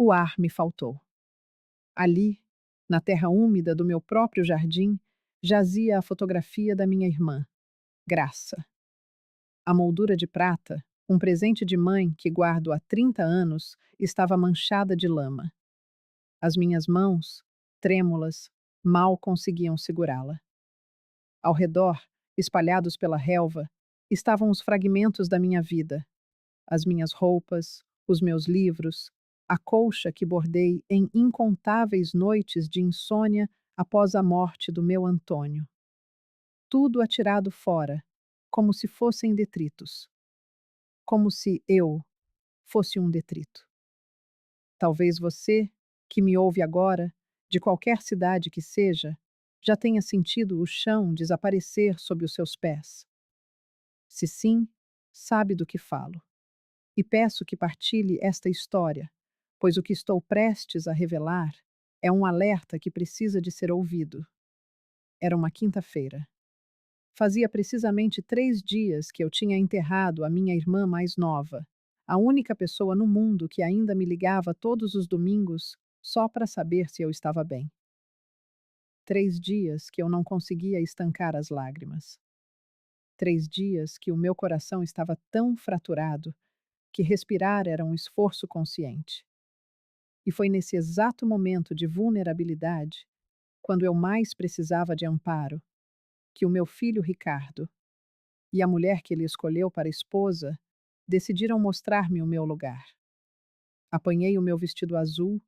O ar me faltou. Ali, na terra úmida do meu próprio jardim, jazia a fotografia da minha irmã, Graça. A moldura de prata, um presente de mãe que guardo há 30 anos, estava manchada de lama. As minhas mãos, trêmulas, mal conseguiam segurá-la. Ao redor, espalhados pela relva, estavam os fragmentos da minha vida, as minhas roupas, os meus livros, a colcha que bordei em incontáveis noites de insônia após a morte do meu Antônio. Tudo atirado fora, como se fossem detritos. Como se eu fosse um detrito. Talvez você, que me ouve agora, de qualquer cidade que seja, já tenha sentido o chão desaparecer sob os seus pés. Se sim, sabe do que falo. E peço que partilhe esta história, pois o que estou prestes a revelar é um alerta que precisa de ser ouvido. Era uma quinta-feira. Fazia precisamente 3 dias que eu tinha enterrado a minha irmã mais nova, a única pessoa no mundo que ainda me ligava todos os domingos só para saber se eu estava bem. 3 dias que eu não conseguia estancar as lágrimas. 3 dias que o meu coração estava tão fraturado que respirar era um esforço consciente. E foi nesse exato momento de vulnerabilidade, quando eu mais precisava de amparo, que o meu filho Ricardo e a mulher que ele escolheu para esposa decidiram mostrar-me o meu lugar. Apanhei o meu vestido azul,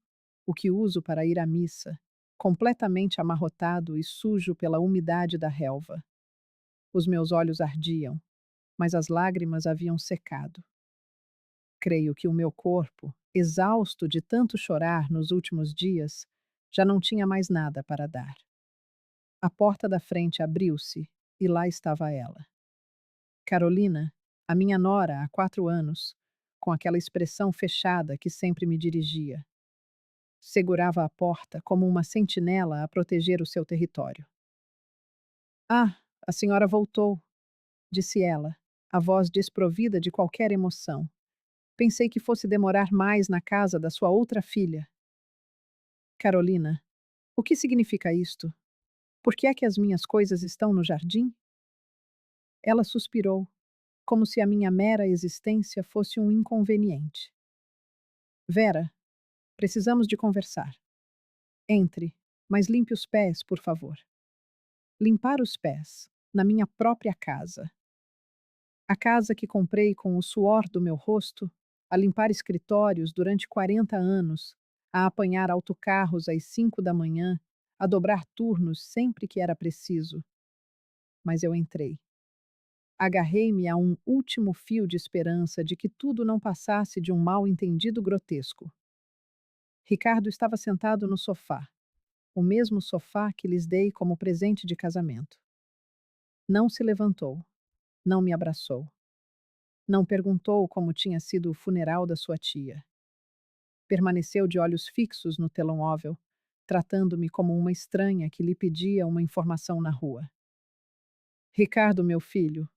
o que uso para ir à missa, completamente amarrotado e sujo pela umidade da relva. Os meus olhos ardiam, mas as lágrimas haviam secado. Creio que o meu corpo, exausto de tanto chorar nos últimos dias, já não tinha mais nada para dar. A porta da frente abriu-se e lá estava ela. Carolina, a minha nora há 4 anos, com aquela expressão fechada que sempre me dirigia. Segurava a porta como uma sentinela a proteger o seu território. Ah, a senhora voltou, disse ela, a voz desprovida de qualquer emoção. Pensei que fosse demorar mais na casa da sua outra filha. Carolina, o que significa isto? Por que é que as minhas coisas estão no jardim? Ela suspirou, como se a minha mera existência fosse um inconveniente. Vera, precisamos de conversar. Entre, mas limpe os pés, por favor. Limpar os pés, na minha própria casa. A casa que comprei com o suor do meu rosto, a limpar escritórios durante 40 anos, a apanhar autocarros às 5 da manhã, a dobrar turnos sempre que era preciso. Mas eu entrei. Agarrei-me a um último fio de esperança de que tudo não passasse de um mal-entendido grotesco. Ricardo estava sentado no sofá, o mesmo sofá que lhes dei como presente de casamento. Não se levantou, não me abraçou, não perguntou como tinha sido o funeral da sua tia. Permaneceu de olhos fixos no telemóvel, tratando-me como uma estranha que lhe pedia uma informação na rua. Ricardo, meu filho,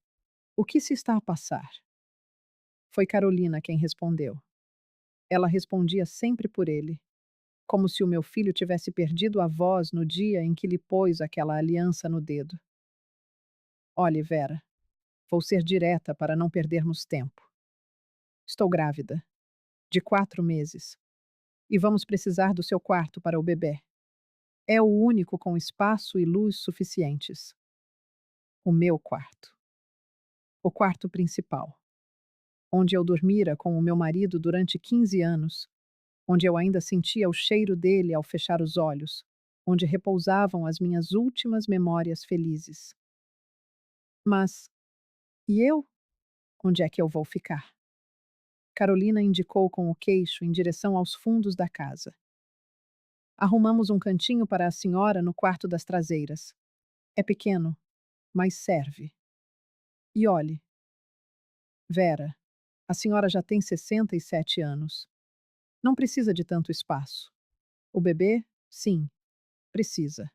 o que se está a passar? Foi Carolina quem respondeu. Ela respondia sempre por ele, como se o meu filho tivesse perdido a voz no dia em que lhe pôs aquela aliança no dedo. Olhe, Vera, vou ser direta para não perdermos tempo. Estou grávida, de 4 meses, e vamos precisar do seu quarto para o bebê. É o único com espaço e luz suficientes. O meu quarto. O quarto principal, onde eu dormira com o meu marido durante 15 anos, onde eu ainda sentia o cheiro dele ao fechar os olhos, onde repousavam as minhas últimas memórias felizes. Mas, e eu? Onde é que eu vou ficar? Carolina indicou com o queixo em direção aos fundos da casa. Arrumamos um cantinho para a senhora no quarto das traseiras. É pequeno, mas serve. E olhe, Vera, a senhora já tem 67 anos. Não precisa de tanto espaço. O bebê, sim, precisa.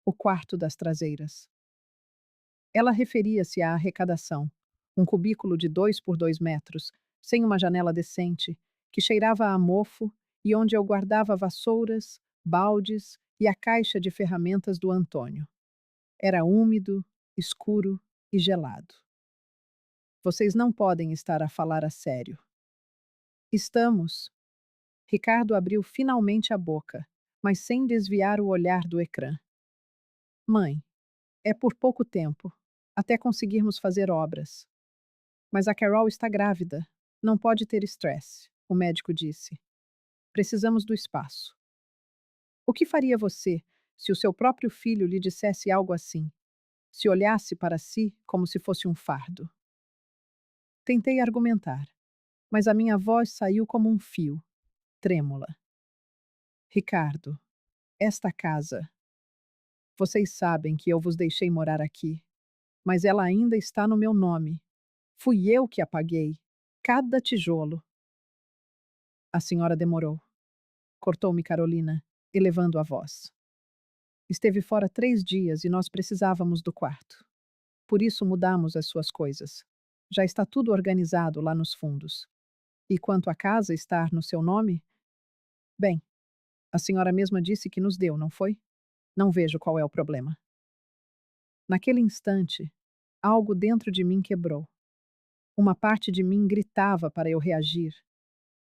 O quarto das traseiras. Ela referia-se à arrecadação, um cubículo de 2 por 2 metros, sem uma janela decente, que cheirava a mofo e onde eu guardava vassouras, baldes e a caixa de ferramentas do Antônio. Era úmido, escuro e gelado. Vocês não podem estar a falar a sério. Estamos. Ricardo abriu finalmente a boca, mas sem desviar o olhar do ecrã. Mãe, é por pouco tempo, até conseguirmos fazer obras. Mas a Carol está grávida. Não pode ter estresse, o médico disse. Precisamos do espaço. O que faria você se o seu próprio filho lhe dissesse algo assim? Se olhasse para si como se fosse um fardo? Tentei argumentar, mas a minha voz saiu como um fio, trêmula. Ricardo, esta casa. Vocês sabem que eu vos deixei morar aqui, mas ela ainda está no meu nome. Fui eu que a paguei. Cada tijolo. A senhora demorou. Cortou-me Carolina, elevando a voz. Esteve fora 3 dias e nós precisávamos do quarto. Por isso mudamos as suas coisas. Já está tudo organizado lá nos fundos. E quanto à casa estar no seu nome? Bem, a senhora mesma disse que nos deu, não foi? Não vejo qual é o problema. Naquele instante, algo dentro de mim quebrou. Uma parte de mim gritava para eu reagir,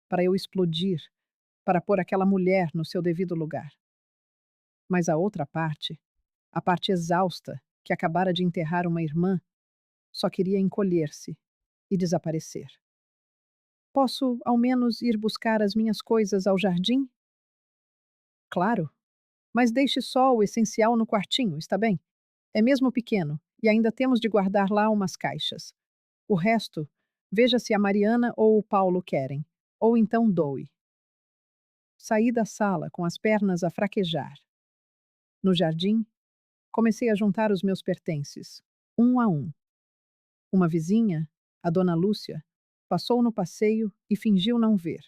para eu explodir, para pôr aquela mulher no seu devido lugar. Mas a outra parte, a parte exausta, que acabara de enterrar uma irmã, só queria encolher-se e desaparecer. Posso, ao menos, ir buscar as minhas coisas ao jardim? Claro, mas deixe só o essencial no quartinho, está bem? É mesmo pequeno, e ainda temos de guardar lá umas caixas. O resto, veja se a Mariana ou o Paulo querem, ou então doe. Saí da sala com as pernas a fraquejar. No jardim, comecei a juntar os meus pertences, um a um. Uma vizinha, a dona Lúcia, passou no passeio e fingiu não ver.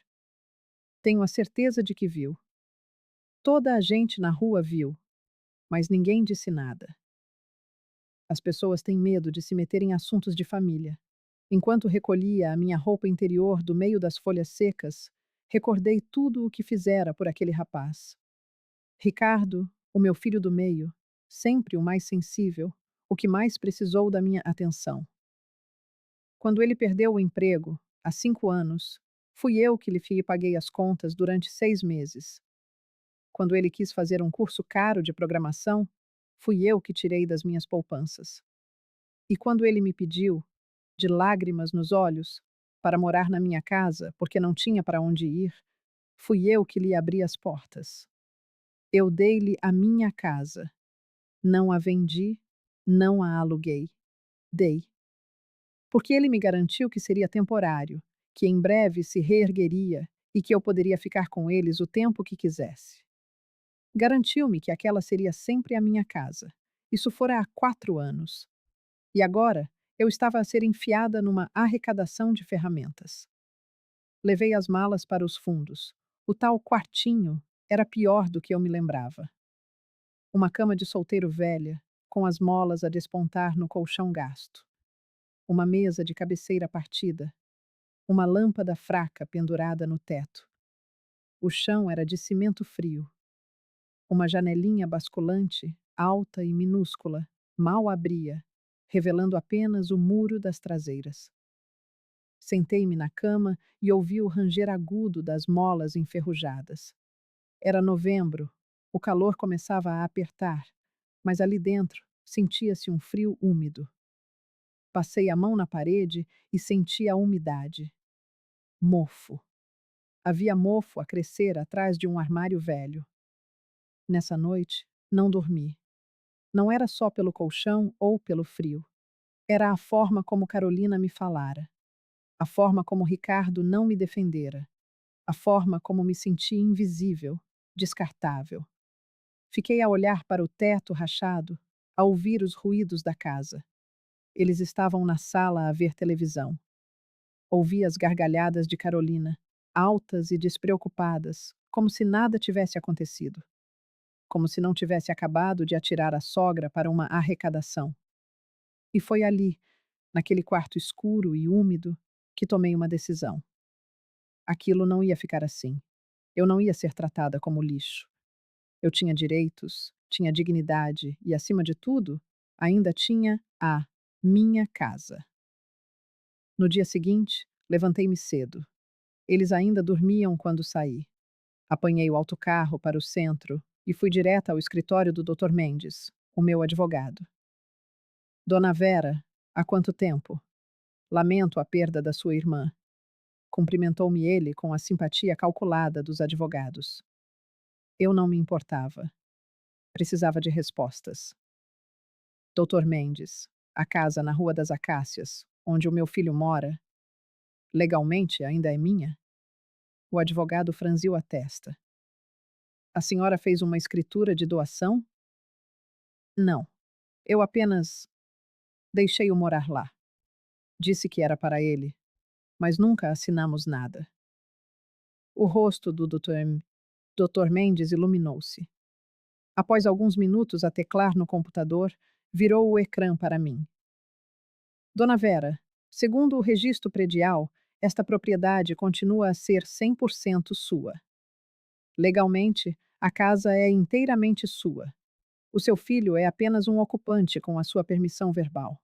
Tenho a certeza de que viu. Toda a gente na rua viu, mas ninguém disse nada. As pessoas têm medo de se meter em assuntos de família. Enquanto recolhia a minha roupa interior do meio das folhas secas, recordei tudo o que fizera por aquele rapaz. Ricardo, o meu filho do meio, sempre o mais sensível, o que mais precisou da minha atenção. Quando ele perdeu o emprego, há 5 anos, fui eu que lhe paguei as contas durante 6 meses. Quando ele quis fazer um curso caro de programação, fui eu que tirei das minhas poupanças. E quando ele me pediu, de lágrimas nos olhos, para morar na minha casa porque não tinha para onde ir, fui eu que lhe abri as portas. Eu dei-lhe a minha casa. Não a vendi, não a aluguei. Dei. Porque ele me garantiu que seria temporário, que em breve se reergueria e que eu poderia ficar com eles o tempo que quisesse. Garantiu-me que aquela seria sempre a minha casa. Isso fora há 4 anos. E agora eu estava a ser enfiada numa arrecadação de ferramentas. Levei as malas para os fundos. O tal quartinho era pior do que eu me lembrava. Uma cama de solteiro velha, com as molas a despontar no colchão gasto. Uma mesa de cabeceira partida. Uma lâmpada fraca pendurada no teto. O chão era de cimento frio. Uma janelinha basculante, alta e minúscula, mal abria, revelando apenas o muro das traseiras. Sentei-me na cama e ouvi o ranger agudo das molas enferrujadas. Era novembro, o calor começava a apertar, mas ali dentro sentia-se um frio úmido. Passei a mão na parede e senti a umidade. Mofo. Havia mofo a crescer atrás de um armário velho. Nessa noite, não dormi. Não era só pelo colchão ou pelo frio. Era a forma como Carolina me falara. A forma como Ricardo não me defendera. A forma como me senti invisível, descartável. Fiquei a olhar para o teto rachado, a ouvir os ruídos da casa. Eles estavam na sala a ver televisão. Ouvi as gargalhadas de Carolina, altas e despreocupadas, como se nada tivesse acontecido. Como se não tivesse acabado de atirar a sogra para uma arrecadação. E foi ali, naquele quarto escuro e úmido, que tomei uma decisão. Aquilo não ia ficar assim. Eu não ia ser tratada como lixo. Eu tinha direitos, tinha dignidade e, acima de tudo, ainda tinha a minha casa. No dia seguinte, levantei-me cedo. Eles ainda dormiam quando saí. Apanhei o autocarro para o centro e fui direta ao escritório do Dr. Mendes, o meu advogado. Dona Vera, há quanto tempo? Lamento a perda da sua irmã. Cumprimentou-me ele com a simpatia calculada dos advogados. Eu não me importava. Precisava de respostas. Dr. Mendes, a casa na Rua das Acácias, onde o meu filho mora, legalmente ainda é minha? O advogado franziu a testa. A senhora fez uma escritura de doação? Não. Eu apenas deixei-o morar lá. Disse que era para ele, mas nunca assinamos nada. O rosto do Dr. Mendes iluminou-se. Após alguns minutos a teclar no computador, virou o ecrã para mim. Dona Vera, segundo o registro predial, esta propriedade continua a ser 100% sua. Legalmente, a casa é inteiramente sua. O seu filho é apenas um ocupante com a sua permissão verbal.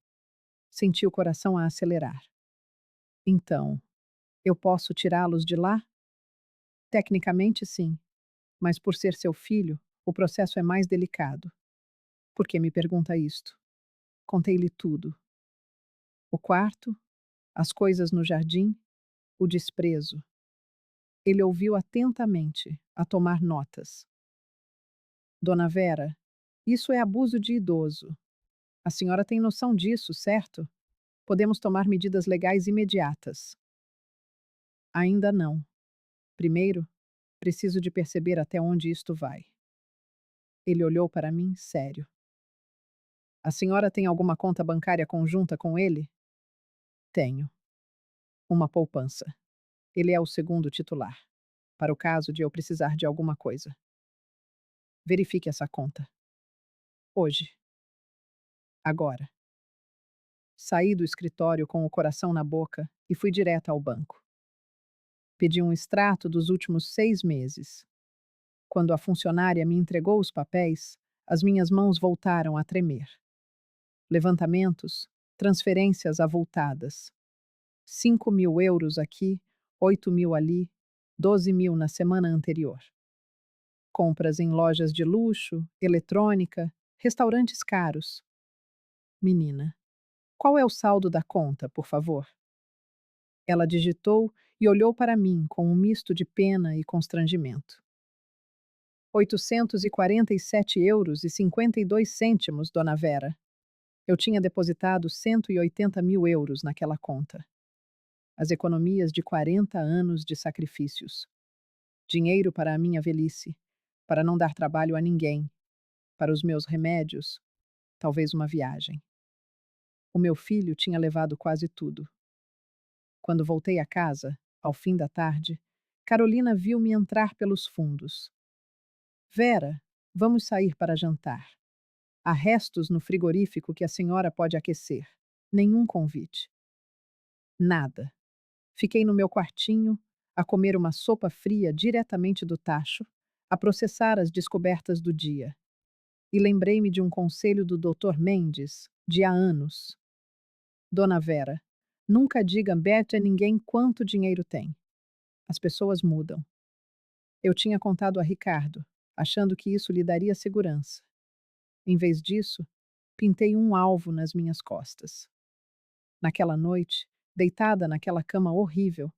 Senti o coração a acelerar. Então, eu posso tirá-los de lá? Tecnicamente, sim, mas por ser seu filho, o processo é mais delicado. Por que me pergunta isto? Contei-lhe tudo. O quarto, as coisas no jardim, o desprezo. Ele ouviu atentamente, a tomar notas. Dona Vera, isso é abuso de idoso. A senhora tem noção disso, certo? Podemos tomar medidas legais imediatas. Ainda não. Primeiro, preciso de perceber até onde isto vai. Ele olhou para mim, sério. A senhora tem alguma conta bancária conjunta com ele? Tenho. Uma poupança. Ele é o segundo titular, para o caso de eu precisar de alguma coisa. Verifique essa conta. Hoje. Agora. Saí do escritório com o coração na boca e fui direto ao banco. Pedi um extrato dos últimos 6 meses. Quando a funcionária me entregou os papéis, as minhas mãos voltaram a tremer. Levantamentos, transferências avultadas. 5.000 euros aqui, 8.000 ali, 12.000 na semana anterior. Compras em lojas de luxo, eletrônica, restaurantes caros. Menina, qual é o saldo da conta, por favor? Ela digitou e olhou para mim com um misto de pena e constrangimento. 847,52 euros, dona Vera. Eu tinha depositado 180.000 euros naquela conta. As economias de 40 anos de sacrifícios. Dinheiro para a minha velhice, para não dar trabalho a ninguém, para os meus remédios, talvez uma viagem. O meu filho tinha levado quase tudo. Quando voltei a casa, ao fim da tarde, Carolina viu-me entrar pelos fundos. Vera, vamos sair para jantar. Há restos no frigorífico que a senhora pode aquecer. Nenhum convite. Nada. Fiquei no meu quartinho, a comer uma sopa fria diretamente do tacho, a processar as descobertas do dia. E lembrei-me de um conselho do Dr. Mendes, de há anos. Dona Vera, nunca diga a ninguém quanto dinheiro tem. As pessoas mudam. Eu tinha contado a Ricardo, achando que isso lhe daria segurança. Em vez disso, pintei um alvo nas minhas costas. Naquela noite, deitada naquela cama horrível,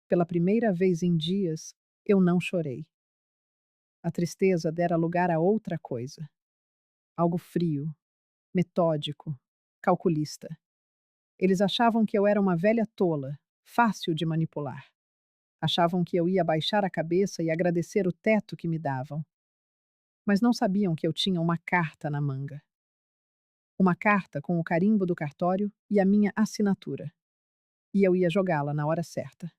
pela primeira vez em dias, eu não chorei. A tristeza dera lugar a outra coisa. Algo frio, metódico, calculista. Eles achavam que eu era uma velha tola, fácil de manipular. Achavam que eu ia baixar a cabeça e agradecer o teto que me davam. Mas não sabiam que eu tinha uma carta na manga. Uma carta com o carimbo do cartório e a minha assinatura. E eu ia jogá-la na hora certa.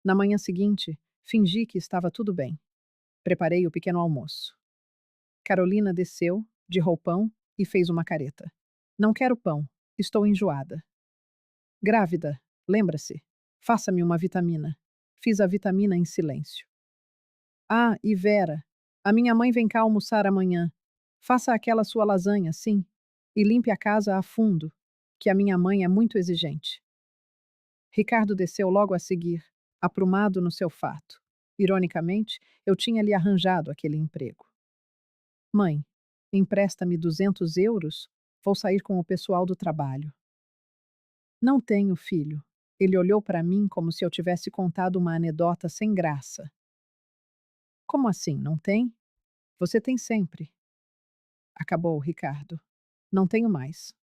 Na manhã seguinte, fingi que estava tudo bem. Preparei o pequeno almoço. Carolina desceu, de roupão, e fez uma careta. Não quero pão, estou enjoada. Grávida, lembra-se? Faça-me uma vitamina. Fiz a vitamina em silêncio. Ah, e Vera, a minha mãe vem cá almoçar amanhã. Faça aquela sua lasanha, sim, e limpe a casa a fundo, que a minha mãe é muito exigente. Ricardo desceu logo a seguir, aprumado no seu fato. Ironicamente, eu tinha lhe arranjado aquele emprego. Mãe, empresta-me 200 euros? Vou sair com o pessoal do trabalho. Não tenho, filho. Ele olhou para mim como se eu tivesse contado uma anedota sem graça. Como assim, não tem? Você tem sempre. Acabou, Ricardo. Não tenho mais.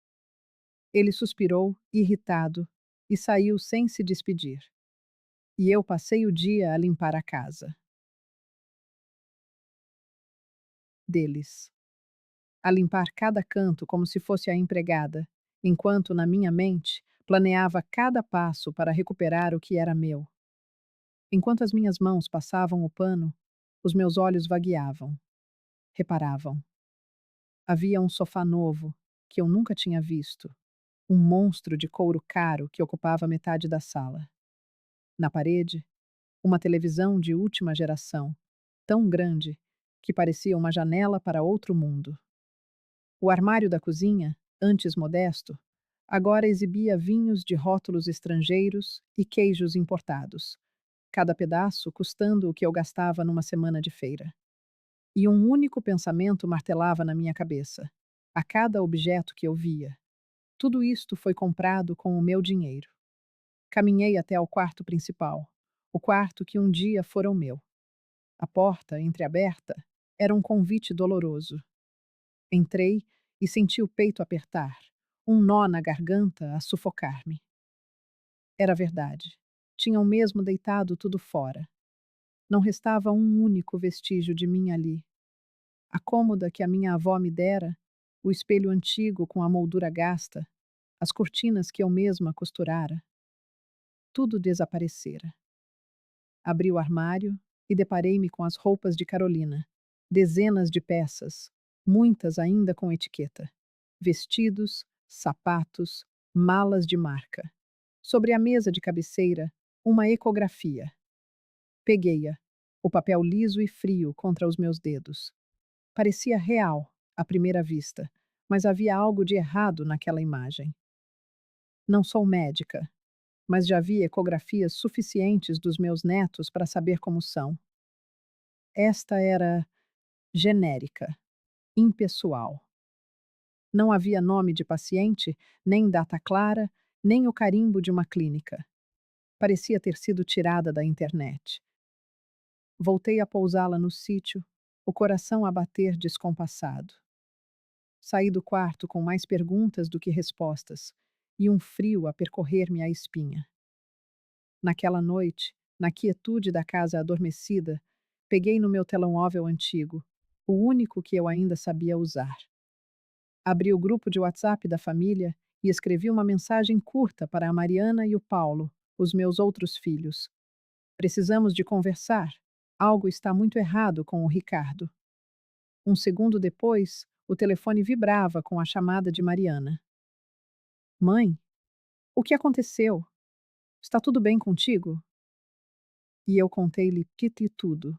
Ele suspirou, irritado, e saiu sem se despedir. E eu passei o dia a limpar a casa. Deles. A limpar cada canto como se fosse a empregada, enquanto, na minha mente, planeava cada passo para recuperar o que era meu. Enquanto as minhas mãos passavam o pano, os meus olhos vagueavam, reparavam. Havia um sofá novo, que eu nunca tinha visto, um monstro de couro caro que ocupava metade da sala. Na parede, uma televisão de última geração, tão grande que parecia uma janela para outro mundo. O armário da cozinha, antes modesto, agora exibia vinhos de rótulos estrangeiros e queijos importados, cada pedaço custando o que eu gastava numa semana de feira. E um único pensamento martelava na minha cabeça, a cada objeto que eu via. Tudo isto foi comprado com o meu dinheiro. Caminhei até ao quarto principal, o quarto que um dia fora o meu. A porta, entreaberta, era um convite doloroso. Entrei e senti o peito apertar, um nó na garganta a sufocar-me. Era verdade. Tinham mesmo deitado tudo fora. Não restava um único vestígio de mim ali. A cômoda que a minha avó me dera, o espelho antigo com a moldura gasta, as cortinas que eu mesma costurara. Tudo desaparecera. Abri o armário e deparei-me com as roupas de Carolina. Dezenas de peças, muitas ainda com etiqueta. Vestidos, sapatos, malas de marca. Sobre a mesa de cabeceira, uma ecografia. Peguei-a, o papel liso e frio contra os meus dedos. Parecia real, à primeira vista, mas havia algo de errado naquela imagem. Não sou médica, mas já vi ecografias suficientes dos meus netos para saber como são. Esta era genérica, impessoal. Não havia nome de paciente, nem data clara, nem o carimbo de uma clínica. Parecia ter sido tirada da internet. Voltei a pousá-la no sítio, o coração a bater descompassado. Saí do quarto com mais perguntas do que respostas, e um frio a percorrer-me a espinha. Naquela noite, na quietude da casa adormecida, peguei no meu telemóvel antigo, o único que eu ainda sabia usar. Abri o grupo de WhatsApp da família e escrevi uma mensagem curta para a Mariana e o Paulo, os meus outros filhos. Precisamos de conversar. Algo está muito errado com o Ricardo. Um segundo depois, o telefone vibrava com a chamada de Mariana. Mãe, o que aconteceu? Está tudo bem contigo? E eu contei-lhe tudo.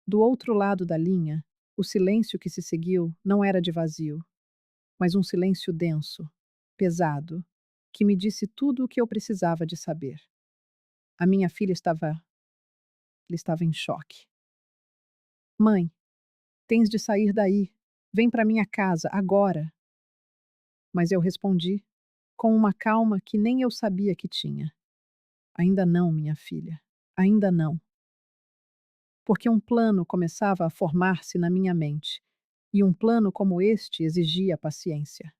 Do outro lado da linha, o silêncio que se seguiu não era de vazio, mas um silêncio denso, pesado, que me disse tudo o que eu precisava de saber. A minha filha estava em choque. Mãe, tens de sair daí. Vem para minha casa, agora. Mas eu respondi, com uma calma que nem eu sabia que tinha. Ainda não, minha filha. Ainda não. Porque um plano começava a formar-se na minha mente, e um plano como este exigia paciência.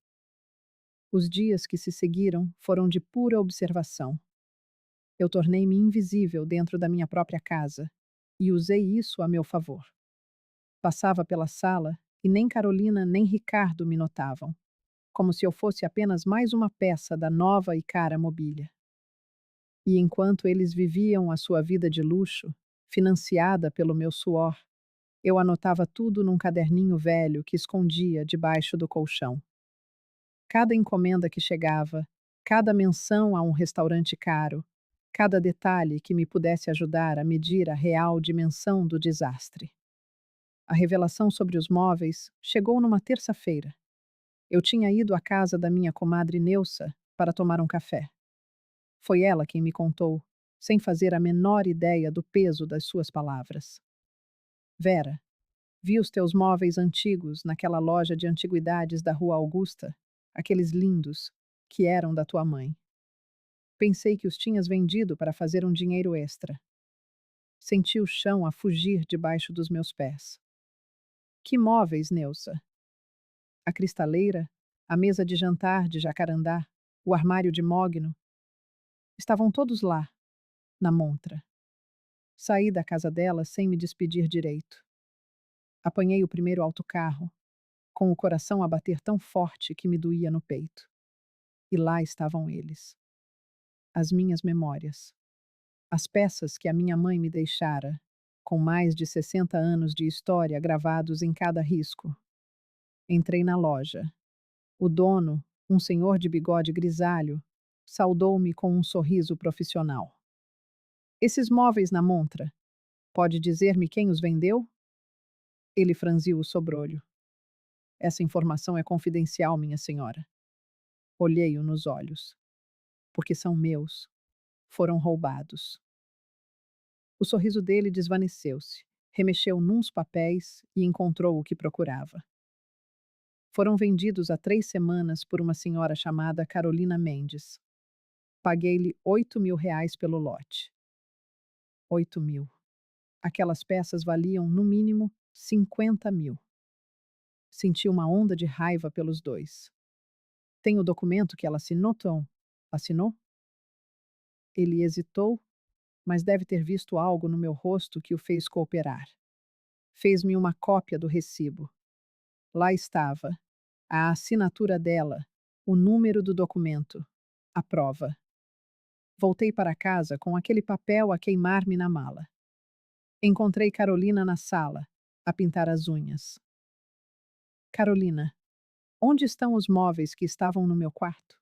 Os dias que se seguiram foram de pura observação. Eu tornei-me invisível dentro da minha própria casa, e usei isso a meu favor. Passava pela sala e nem Carolina nem Ricardo me notavam, como se eu fosse apenas mais uma peça da nova e cara mobília. E enquanto eles viviam a sua vida de luxo, financiada pelo meu suor, eu anotava tudo num caderninho velho que escondia debaixo do colchão. Cada encomenda que chegava, cada menção a um restaurante caro, cada detalhe que me pudesse ajudar a medir a real dimensão do desastre. A revelação sobre os móveis chegou numa terça-feira. Eu tinha ido à casa da minha comadre Neusa para tomar um café. Foi ela quem me contou, sem fazer a menor ideia do peso das suas palavras. Vera, vi os teus móveis antigos naquela loja de antiguidades da Rua Augusta, aqueles lindos, que eram da tua mãe. Pensei que os tinhas vendido para fazer um dinheiro extra. Senti o chão a fugir debaixo dos meus pés. Que móveis, Neusa? A cristaleira, a mesa de jantar de jacarandá, o armário de mogno. Estavam todos lá, na montra. Saí da casa dela sem me despedir direito. Apanhei o primeiro autocarro, com o coração a bater tão forte que me doía no peito. E lá estavam eles. As minhas memórias. As peças que a minha mãe me deixara, com mais de 60 anos de história gravados em cada risco. Entrei na loja. O dono, um senhor de bigode grisalho, saudou-me com um sorriso profissional. Esses móveis na montra, pode dizer-me quem os vendeu? Ele franziu o sobrolho. Essa informação é confidencial, minha senhora. Olhei-o nos olhos. Porque são meus. Foram roubados. O sorriso dele desvaneceu-se, remexeu nuns papéis e encontrou o que procurava. Foram vendidos há 3 semanas por uma senhora chamada Carolina Mendes. Paguei-lhe R$ 8.000 pelo lote. 8.000. Aquelas peças valiam, no mínimo, 50.000. Senti uma onda de raiva pelos dois. Tem o documento que ela assinou, Tom? Assinou? Ele hesitou, mas deve ter visto algo no meu rosto que o fez cooperar. Fez-me uma cópia do recibo. Lá estava, a assinatura dela, o número do documento, a prova. Voltei para casa com aquele papel a queimar-me na mala. Encontrei Carolina na sala, a pintar as unhas. Carolina, onde estão os móveis que estavam no meu quarto?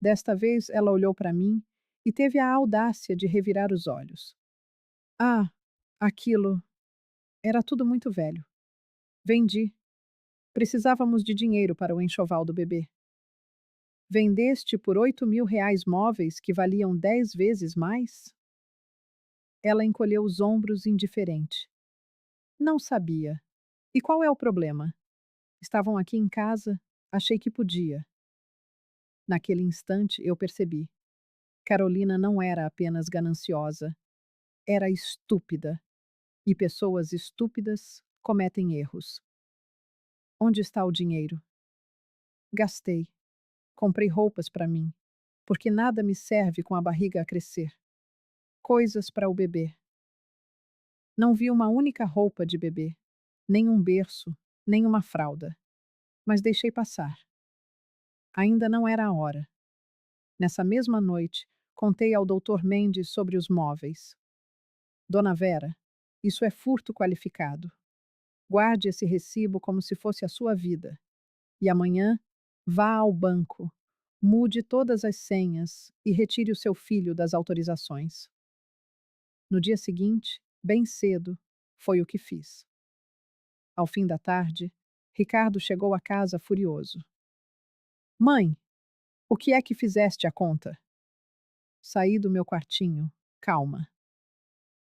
Desta vez ela olhou para mim e teve a audácia de revirar os olhos. Ah, aquilo. Era tudo muito velho. Vendi. Precisávamos de dinheiro para o enxoval do bebê. Vendeste por R$ 8.000 móveis que valiam 10 vezes mais? Ela encolheu os ombros indiferente. Não sabia. E qual é o problema? Estavam aqui em casa, achei que podia. Naquele instante eu percebi. Carolina não era apenas gananciosa, era estúpida. E pessoas estúpidas cometem erros. Onde está o dinheiro? Gastei. Comprei roupas para mim, porque nada me serve com a barriga a crescer. Coisas para o bebê. Não vi uma única roupa de bebê, nem um berço, nem uma fralda. Mas deixei passar. Ainda não era a hora. Nessa mesma noite, contei ao Dr. Mendes sobre os móveis. Dona Vera, isso é furto qualificado. Guarde esse recibo como se fosse a sua vida. E amanhã, vá ao banco, mude todas as senhas e retire o seu filho das autorizações. No dia seguinte, bem cedo, foi o que fiz. Ao fim da tarde, Ricardo chegou a casa furioso. Mãe, o que é que fizeste à conta? Saí do meu quartinho, calma.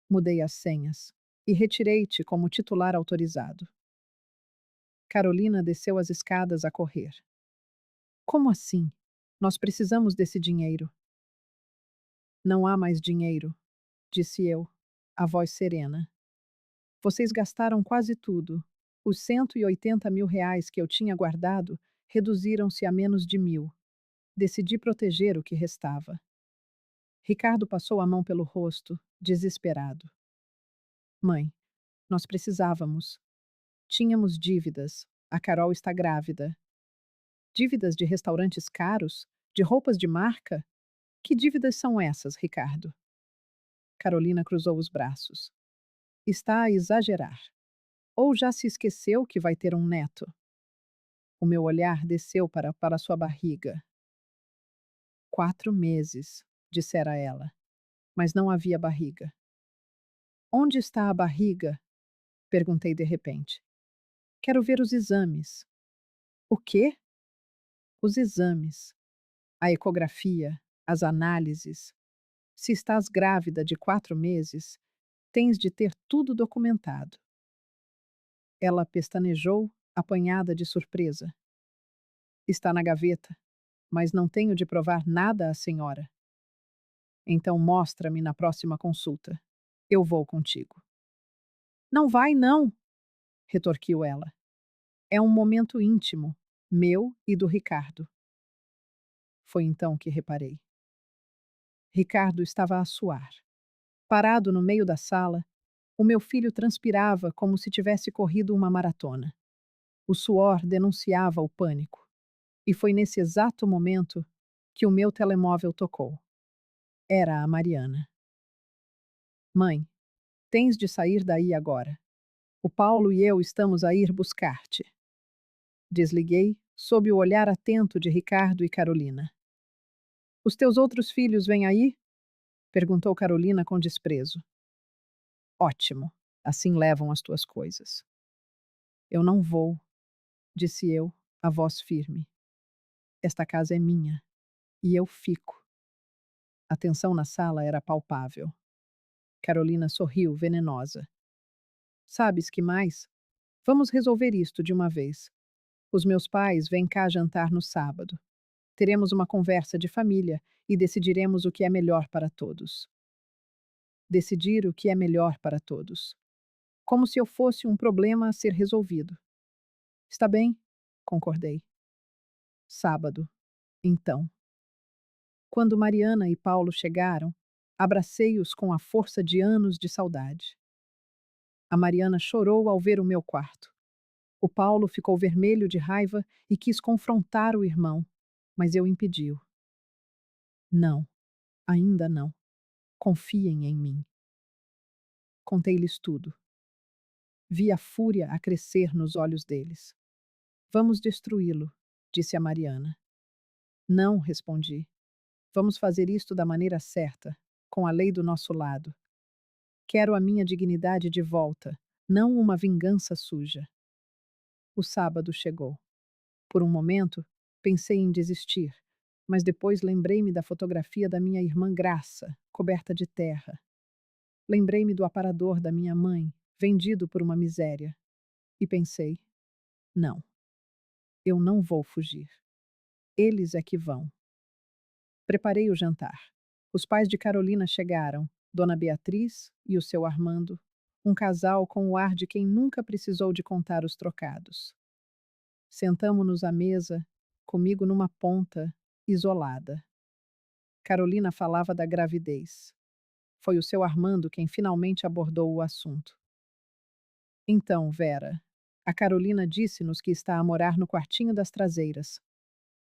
Mudei as senhas e retirei-te como titular autorizado. Carolina desceu as escadas a correr. Como assim? Nós precisamos desse dinheiro. Não há mais dinheiro, disse eu, a voz serena. Vocês gastaram quase tudo. Os R$ 180.000 que eu tinha guardado reduziram-se a menos de 1.000. Decidi proteger o que restava. Ricardo passou a mão pelo rosto, desesperado. Mãe, nós precisávamos. Tínhamos dívidas. A Carol está grávida. Dívidas de restaurantes caros? De roupas de marca? Que dívidas são essas, Ricardo? Carolina cruzou os braços. Está a exagerar. Ou já se esqueceu que vai ter um neto? O meu olhar desceu para sua barriga. 4 meses, dissera ela. mas não havia barriga. Onde está a barriga? Perguntei de repente. Quero ver os exames. O quê? Os exames. A ecografia, as análises. Se estás grávida de 4 meses, tens de ter tudo documentado. Ela pestanejou, apanhada de surpresa. Está na gaveta, mas não tenho de provar nada à senhora. Então mostra-me na próxima consulta. Eu vou contigo. Não vai, não, retorquiu ela. É um momento íntimo, meu e do Ricardo. Foi então que reparei. Ricardo estava a suar. Parado no meio da sala, o meu filho transpirava como se tivesse corrido uma maratona. O suor denunciava o pânico. E foi nesse exato momento que o meu telemóvel tocou. Era a Mariana. Mãe, tens de sair daí agora. O Paulo e eu estamos a ir buscar-te. Desliguei, sob o olhar atento de Ricardo e Carolina. Os teus outros filhos vêm aí? Perguntou Carolina com desprezo. Ótimo, assim levam as tuas coisas. Eu não vou, disse eu, a voz firme. Esta casa é minha, e eu fico. A tensão na sala era palpável. Carolina sorriu, venenosa. Sabes que mais? Vamos resolver isto de uma vez. Os meus pais vêm cá jantar no sábado. Teremos uma conversa de família e decidiremos o que é melhor para todos. Decidir o que é melhor para todos. Como se eu fosse um problema a ser resolvido. Está bem, concordei. Sábado, então. Quando Mariana e Paulo chegaram, abracei-os com a força de anos de saudade. A Mariana chorou ao ver o meu quarto. O Paulo ficou vermelho de raiva e quis confrontar o irmão, mas eu impedi-o. Não, ainda não. Confiem em mim. Contei-lhes tudo. Vi a fúria a crescer nos olhos deles. Vamos destruí-lo, disse a Mariana. Não, respondi. Vamos fazer isto da maneira certa, com a lei do nosso lado. Quero a minha dignidade de volta, não uma vingança suja. O sábado chegou. Por um momento, pensei em desistir, mas depois lembrei-me da fotografia da minha irmã Graça, coberta de terra. Lembrei-me do aparador da minha mãe, vendido por uma miséria. E pensei: não, eu não vou fugir. Eles é que vão. Preparei o jantar. Os pais de Carolina chegaram, Dona Beatriz e o seu Armando, um casal com o ar de quem nunca precisou de contar os trocados. Sentamo-nos à mesa, comigo numa ponta, isolada. Carolina falava da gravidez. Foi o seu Armando quem finalmente abordou o assunto. Então, Vera, a Carolina disse-nos que está a morar no quartinho das traseiras.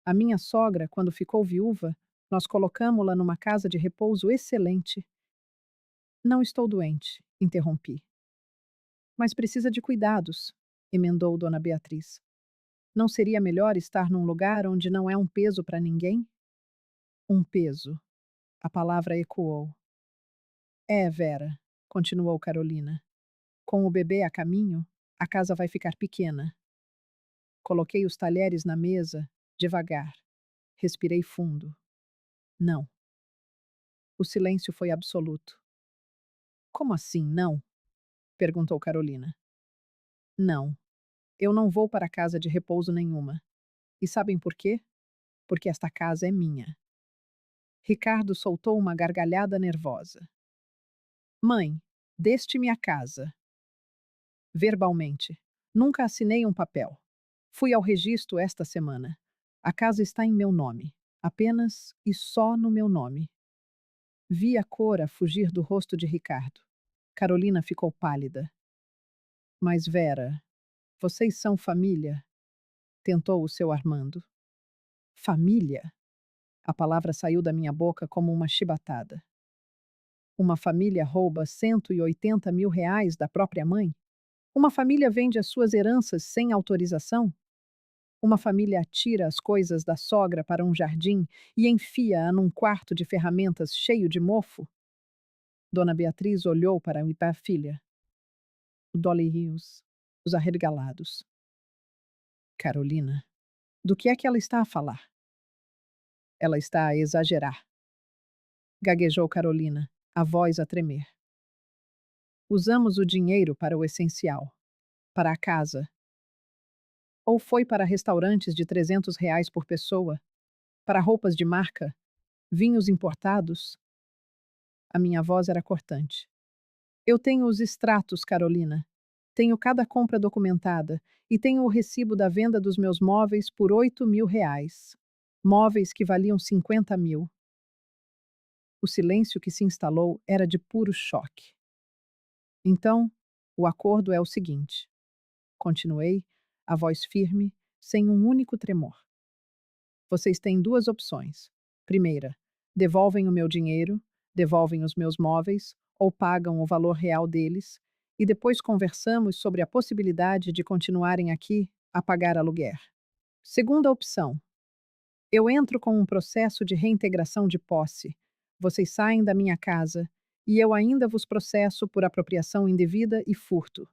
A minha sogra, quando ficou viúva, nós colocamo-la numa casa de repouso excelente. Não estou doente, interrompi. Mas precisa de cuidados, emendou Dona Beatriz. Não seria melhor estar num lugar onde não é um peso para ninguém? Um peso. A palavra ecoou. É, Vera, continuou Carolina. Com o bebê a caminho, a casa vai ficar pequena. Coloquei os talheres na mesa, devagar. Respirei fundo. Não. O silêncio foi absoluto. Como assim, não? Perguntou Carolina. Não. Eu não vou para casa de repouso nenhuma. E sabem por quê? Porque esta casa é minha. Ricardo soltou uma gargalhada nervosa. Mãe, deste-me a casa. Verbalmente. Nunca assinei um papel. Fui ao registro esta semana. A casa está em meu nome. Apenas e só no meu nome. Vi a cor a fugir do rosto de Ricardo. Carolina ficou pálida. Mas, Vera, vocês são família? Tentou o seu Armando. Família? A palavra saiu da minha boca como uma chibatada. Uma família rouba 180 mil reais da própria mãe? Uma família vende as suas heranças sem autorização? Uma família atira as coisas da sogra para um jardim e enfia-a num quarto de ferramentas cheio de mofo? Dona Beatriz olhou para a filha, o Dolly Rios, os arregalados. Carolina, do que é que ela está a falar? Ela está a exagerar. Gaguejou Carolina, a voz a tremer. Usamos o dinheiro para o essencial, para a casa. Ou foi para restaurantes de R$ 300 por pessoa, para roupas de marca, vinhos importados? A minha voz era cortante. Eu tenho os extratos, Carolina. Tenho cada compra documentada e tenho o recibo da venda dos meus móveis por R$ 8.000. Móveis que valiam 50.000. O silêncio que se instalou era de puro choque. Então, o acordo é o seguinte. Continuei, a voz firme, sem um único tremor. Vocês têm duas opções. Primeira, devolvem o meu dinheiro, devolvem os meus móveis ou pagam o valor real deles, e depois conversamos sobre a possibilidade de continuarem aqui a pagar aluguer. Segunda opção, eu entro com um processo de reintegração de posse. Vocês saem da minha casa e eu ainda vos processo por apropriação indevida e furto.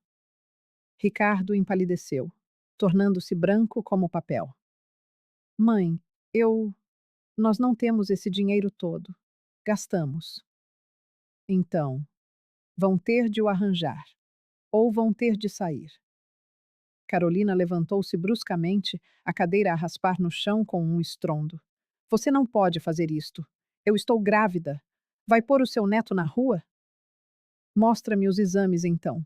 Ricardo empalideceu, tornando-se branco como papel. Mãe, eu. Nós não temos esse dinheiro todo. Gastamos. Então, vão ter de o arranjar. Ou vão ter de sair. Carolina levantou-se bruscamente, a cadeira a raspar no chão com um estrondo. Você não pode fazer isto. Eu estou grávida. Vai pôr o seu neto na rua? Mostra-me os exames, então.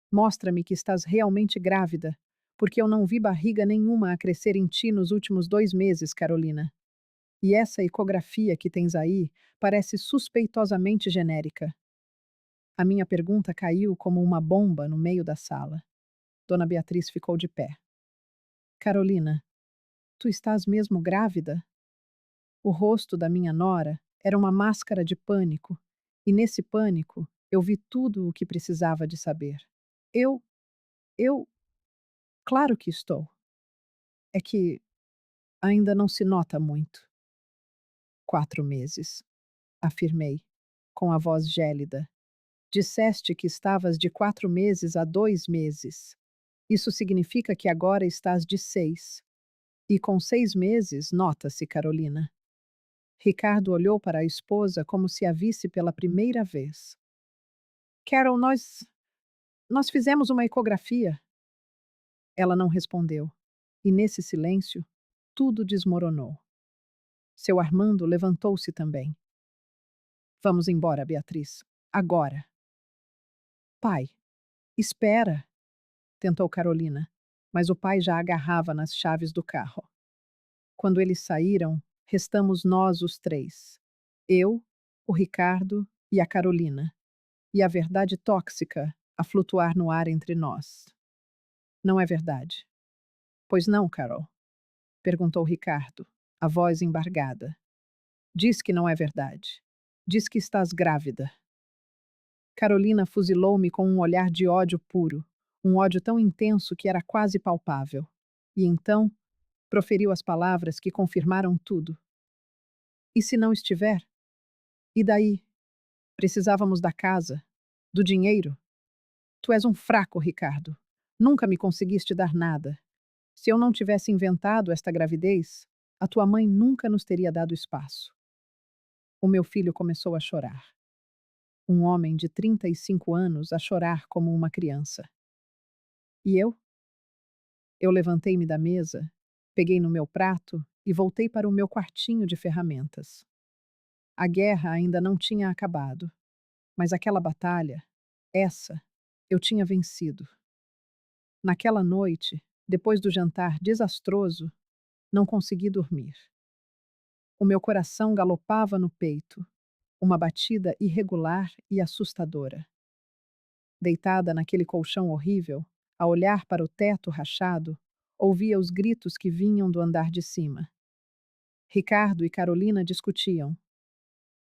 Mostra-me que estás realmente grávida, porque eu não vi barriga nenhuma a crescer em ti nos últimos 2 meses, Carolina. E essa ecografia que tens aí parece suspeitosamente genérica. A minha pergunta caiu como uma bomba no meio da sala. Dona Beatriz ficou de pé. Carolina, tu estás mesmo grávida? O rosto da minha nora era uma máscara de pânico, e nesse pânico eu vi tudo o que precisava de saber. Eu, eu, claro que estou. É que ainda não se nota muito. 4 meses, afirmei, com a voz gélida. Disseste que estavas de 4 meses a 2 meses. Isso significa que agora estás de 6. E com 6 meses, nota-se, Carolina. Ricardo olhou para a esposa como se a visse pela primeira vez. Carol, nós fizemos uma ecografia. Ela não respondeu. E nesse silêncio, tudo desmoronou. Seu Armando levantou-se também. Vamos embora, Beatriz. Agora. Pai, espera, tentou Carolina, mas o pai já agarrava nas chaves do carro. Quando eles saíram, restamos nós os três. Eu, o Ricardo e a Carolina. E a verdade tóxica a flutuar no ar entre nós. Não é verdade? Pois não, Carol? Perguntou Ricardo, a voz embargada. Diz que não é verdade. Diz que estás grávida. Carolina fuzilou-me com um olhar de ódio puro, um ódio tão intenso que era quase palpável. E então, proferiu as palavras que confirmaram tudo. E se não estiver? E daí? Precisávamos da casa, do dinheiro. Tu és um fraco, Ricardo. Nunca me conseguiste dar nada. Se eu não tivesse inventado esta gravidez, a tua mãe nunca nos teria dado espaço. O meu filho começou a chorar. Um homem de 35 anos a chorar como uma criança. E eu? Eu levantei-me da mesa, peguei no meu prato e voltei para o meu quartinho de ferramentas. A guerra ainda não tinha acabado, mas aquela batalha, essa, eu tinha vencido. Naquela noite, depois do jantar desastroso, não consegui dormir. O meu coração galopava no peito, uma batida irregular e assustadora. Deitada naquele colchão horrível, a olhar para o teto rachado, ouvia os gritos que vinham do andar de cima. Ricardo e Carolina discutiam.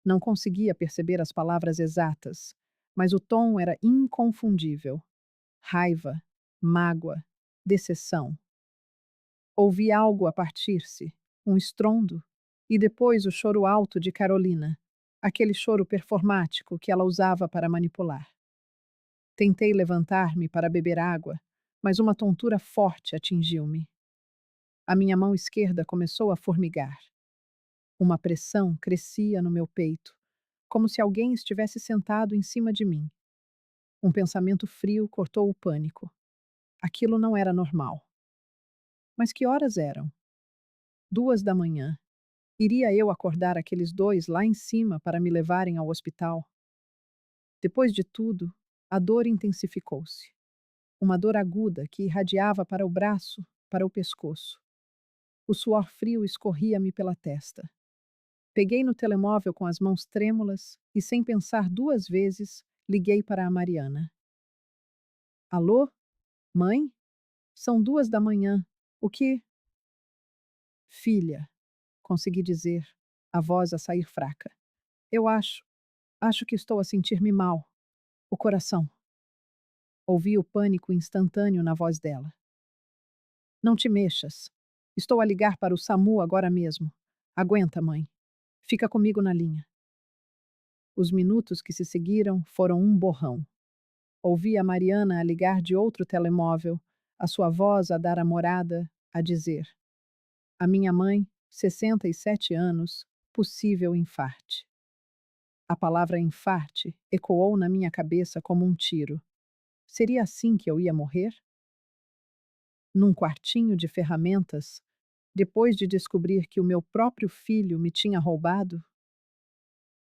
Não conseguia perceber as palavras exatas, mas o tom era inconfundível. Raiva, mágoa, decepção. Ouvi algo a partir-se, um estrondo, e depois o choro alto de Carolina, aquele choro performático que ela usava para manipular. Tentei levantar-me para beber água, mas uma tontura forte atingiu-me. A minha mão esquerda começou a formigar. Uma pressão crescia no meu peito, como se alguém estivesse sentado em cima de mim. Um pensamento frio cortou o pânico. Aquilo não era normal. Mas que horas eram? 2 da manhã. Iria eu acordar aqueles dois lá em cima para me levarem ao hospital? Depois de tudo, a dor intensificou-se. Uma dor aguda que irradiava para o braço, para o pescoço. O suor frio escorria-me pela testa. Peguei no telemóvel com as mãos trêmulas e, sem pensar duas vezes, liguei para a Mariana. Alô? Mãe? São 2 da manhã. O que? Filha, consegui dizer, a voz a sair fraca. Eu acho que estou a sentir-me mal. O coração. Ouvi o pânico instantâneo na voz dela. Não te mexas. Estou a ligar para o SAMU agora mesmo. Aguenta, mãe. Fica comigo na linha. Os minutos que se seguiram foram um borrão. Ouvi a Mariana a ligar de outro telemóvel, a sua voz a dar a morada, a dizer: a minha mãe, 67 anos, possível infarte. A palavra infarte ecoou na minha cabeça como um tiro. Seria assim que eu ia morrer? Num quartinho de ferramentas, depois de descobrir que o meu próprio filho me tinha roubado?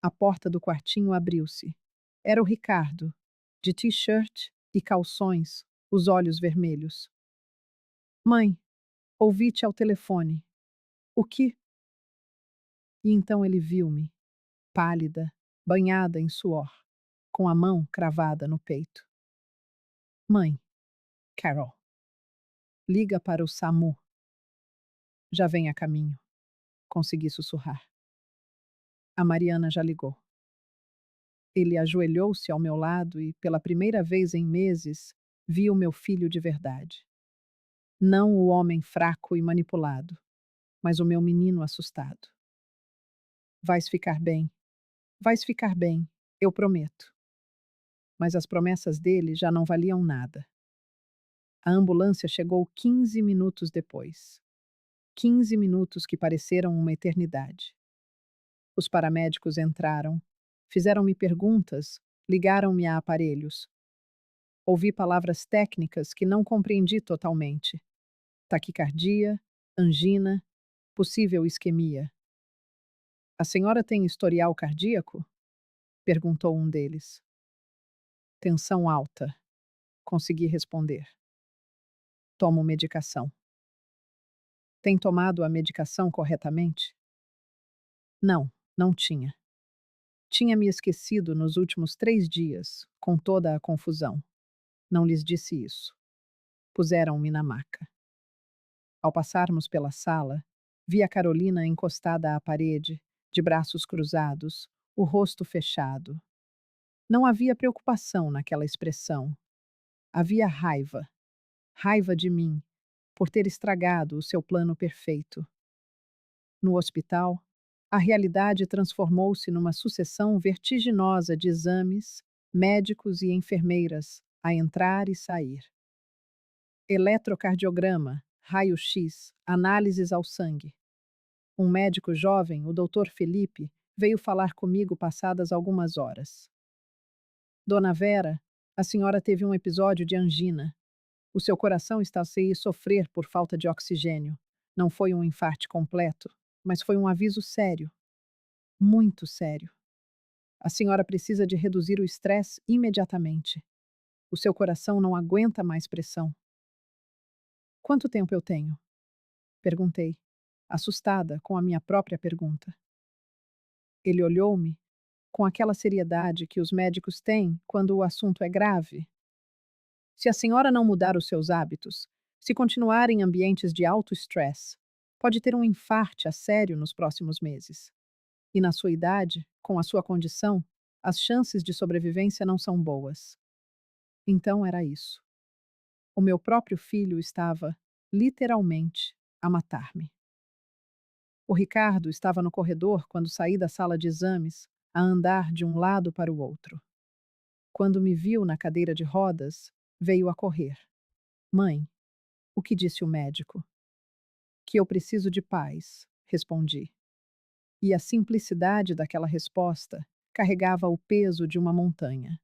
A porta do quartinho abriu-se. Era o Ricardo, de t-shirt e calções, os olhos vermelhos. Mãe, ouvi-te ao telefone. O que? E então ele viu-me, pálida, banhada em suor, com a mão cravada no peito. Mãe, Carol, liga para o SAMU. Já vem a caminho. Consegui sussurrar. A Mariana já ligou. Ele ajoelhou-se ao meu lado e, pela primeira vez em meses, vi o meu filho de verdade. Não o homem fraco e manipulado, mas o meu menino assustado. Vais ficar bem. Vais ficar bem, eu prometo. Mas as promessas dele já não valiam nada. A ambulância chegou 15 minutos depois. 15 minutos que pareceram uma eternidade. Os paramédicos entraram, fizeram-me perguntas, ligaram-me a aparelhos. Ouvi palavras técnicas que não compreendi totalmente. Taquicardia, angina, possível isquemia. A senhora tem historial cardíaco? Perguntou um deles. Tensão alta. Consegui responder. Tomo medicação. Tem tomado a medicação corretamente? Não, não tinha. Tinha me esquecido nos últimos 3 dias, com toda a confusão. Não lhes disse isso. Puseram-me na maca. Ao passarmos pela sala, vi a Carolina encostada à parede, de braços cruzados, o rosto fechado. Não havia preocupação naquela expressão. Havia raiva. Raiva de mim, por ter estragado o seu plano perfeito. No hospital, a realidade transformou-se numa sucessão vertiginosa de exames, médicos e enfermeiras a entrar e sair. Eletrocardiograma, raio-x, análises ao sangue. Um médico jovem, o Dr. Felipe, veio falar comigo passadas algumas horas. Dona Vera, a senhora teve um episódio de angina. O seu coração está a se sofrer por falta de oxigênio. Não foi um infarte completo, mas foi um aviso sério. Muito sério. A senhora precisa de reduzir o estresse imediatamente. O seu coração não aguenta mais pressão. Quanto tempo eu tenho? Perguntei, assustada com a minha própria pergunta. Ele olhou-me com aquela seriedade que os médicos têm quando o assunto é grave. Se a senhora não mudar os seus hábitos, se continuar em ambientes de alto estresse, pode ter um infarte a sério nos próximos meses. E na sua idade, com a sua condição, as chances de sobrevivência não são boas. Então era isso. O meu próprio filho estava, literalmente, a matar-me. O Ricardo estava no corredor quando saí da sala de exames, a andar de um lado para o outro. Quando me viu na cadeira de rodas, veio a correr. Mãe, o que disse o médico? Que eu preciso de paz, respondi. E a simplicidade daquela resposta carregava o peso de uma montanha.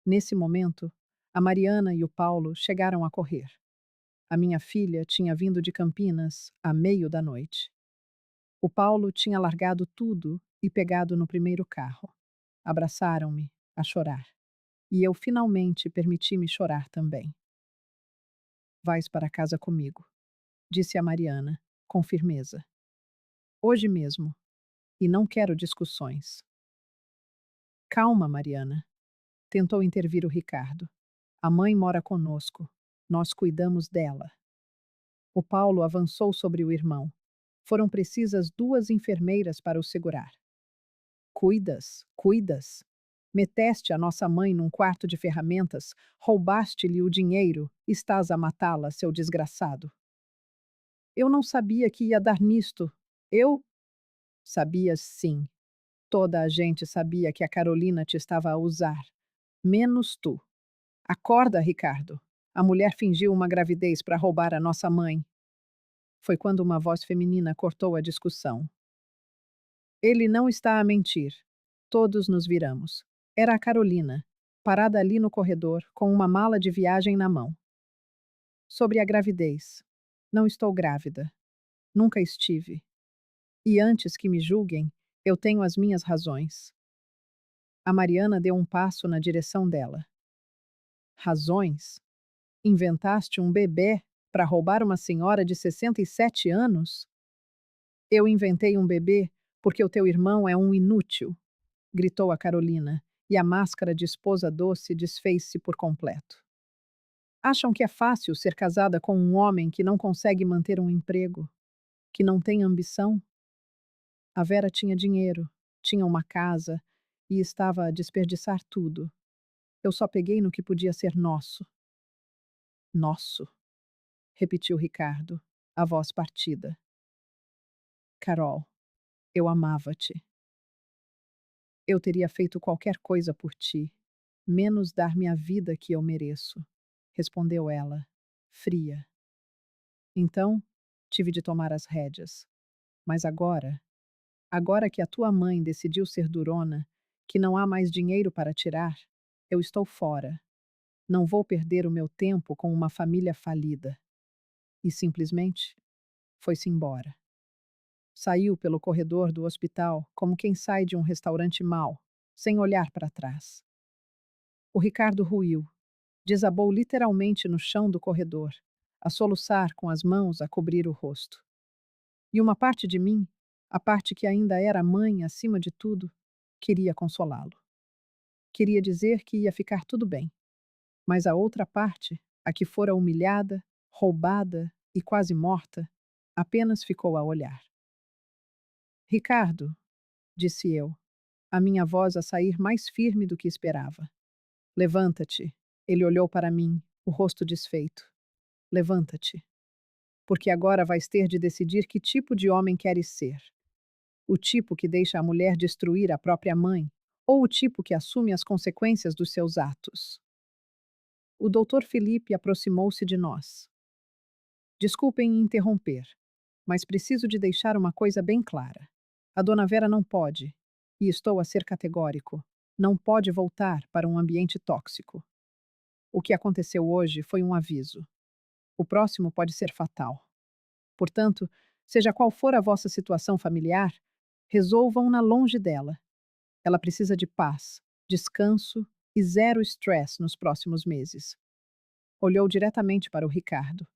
Nesse momento, a Mariana e o Paulo chegaram a correr. A minha filha tinha vindo de Campinas à meio da noite. O Paulo tinha largado tudo e pegado no primeiro carro. Abraçaram-me, a chorar. E eu finalmente permiti-me chorar também. Vais para casa comigo, disse a Mariana, com firmeza. Hoje mesmo. E não quero discussões. Calma, Mariana, tentou intervir o Ricardo. A mãe mora conosco. Nós cuidamos dela. O Paulo avançou sobre o irmão. Foram precisas 2 enfermeiras para o segurar. Cuidas, cuidas. Meteste a nossa mãe num quarto de ferramentas, roubaste-lhe o dinheiro, estás a matá-la, seu desgraçado. Eu não sabia que ia dar nisto. Eu? Sabias sim. Toda a gente sabia que a Carolina te estava a usar. Menos tu. Acorda, Ricardo. A mulher fingiu uma gravidez para roubar a nossa mãe. Foi quando uma voz feminina cortou a discussão. Ele não está a mentir. Todos nos viramos. Era a Carolina, parada ali no corredor, com uma mala de viagem na mão. Sobre a gravidez. Não estou grávida. Nunca estive. E antes que me julguem, eu tenho as minhas razões. A Mariana deu um passo na direção dela. Razões? Inventaste um bebê para roubar uma senhora de 67 anos? Eu inventei um bebê porque o teu irmão é um inútil, gritou a Carolina, e a máscara de esposa doce desfez-se por completo. Acham que é fácil ser casada com um homem que não consegue manter um emprego, que não tem ambição? A Vera tinha dinheiro, tinha uma casa e estava a desperdiçar tudo. Eu só peguei no que podia ser nosso. Nosso, repetiu Ricardo, a voz partida. Carol, eu amava-te. Eu teria feito qualquer coisa por ti, menos dar-me a vida que eu mereço, respondeu ela, fria. Então, tive de tomar as rédeas. Mas agora que a tua mãe decidiu ser durona, que não há mais dinheiro para tirar, eu estou fora. Não vou perder o meu tempo com uma família falida. E simplesmente foi-se embora. Saiu pelo corredor do hospital como quem sai de um restaurante mau, sem olhar para trás. O Ricardo ruiu, desabou literalmente no chão do corredor, a soluçar com as mãos a cobrir o rosto. E uma parte de mim, a parte que ainda era mãe acima de tudo, queria consolá-lo. Queria dizer que ia ficar tudo bem. Mas a outra parte, a que fora humilhada, roubada e quase morta, apenas ficou a olhar. Ricardo, disse eu, a minha voz a sair mais firme do que esperava. Levanta-te. Ele olhou para mim, o rosto desfeito. Levanta-te. Porque agora vais ter de decidir que tipo de homem queres ser. O tipo que deixa a mulher destruir a própria mãe, ou o tipo que assume as consequências dos seus atos. O doutor Felipe aproximou-se de nós. Desculpem interromper, mas preciso de deixar uma coisa bem clara. A dona Vera não pode, e estou a ser categórico, não pode voltar para um ambiente tóxico. O que aconteceu hoje foi um aviso. O próximo pode ser fatal. Portanto, seja qual for a vossa situação familiar, resolvam-na longe dela. Ela precisa de paz, descanso e zero estresse nos próximos meses. Olhou diretamente para o Ricardo.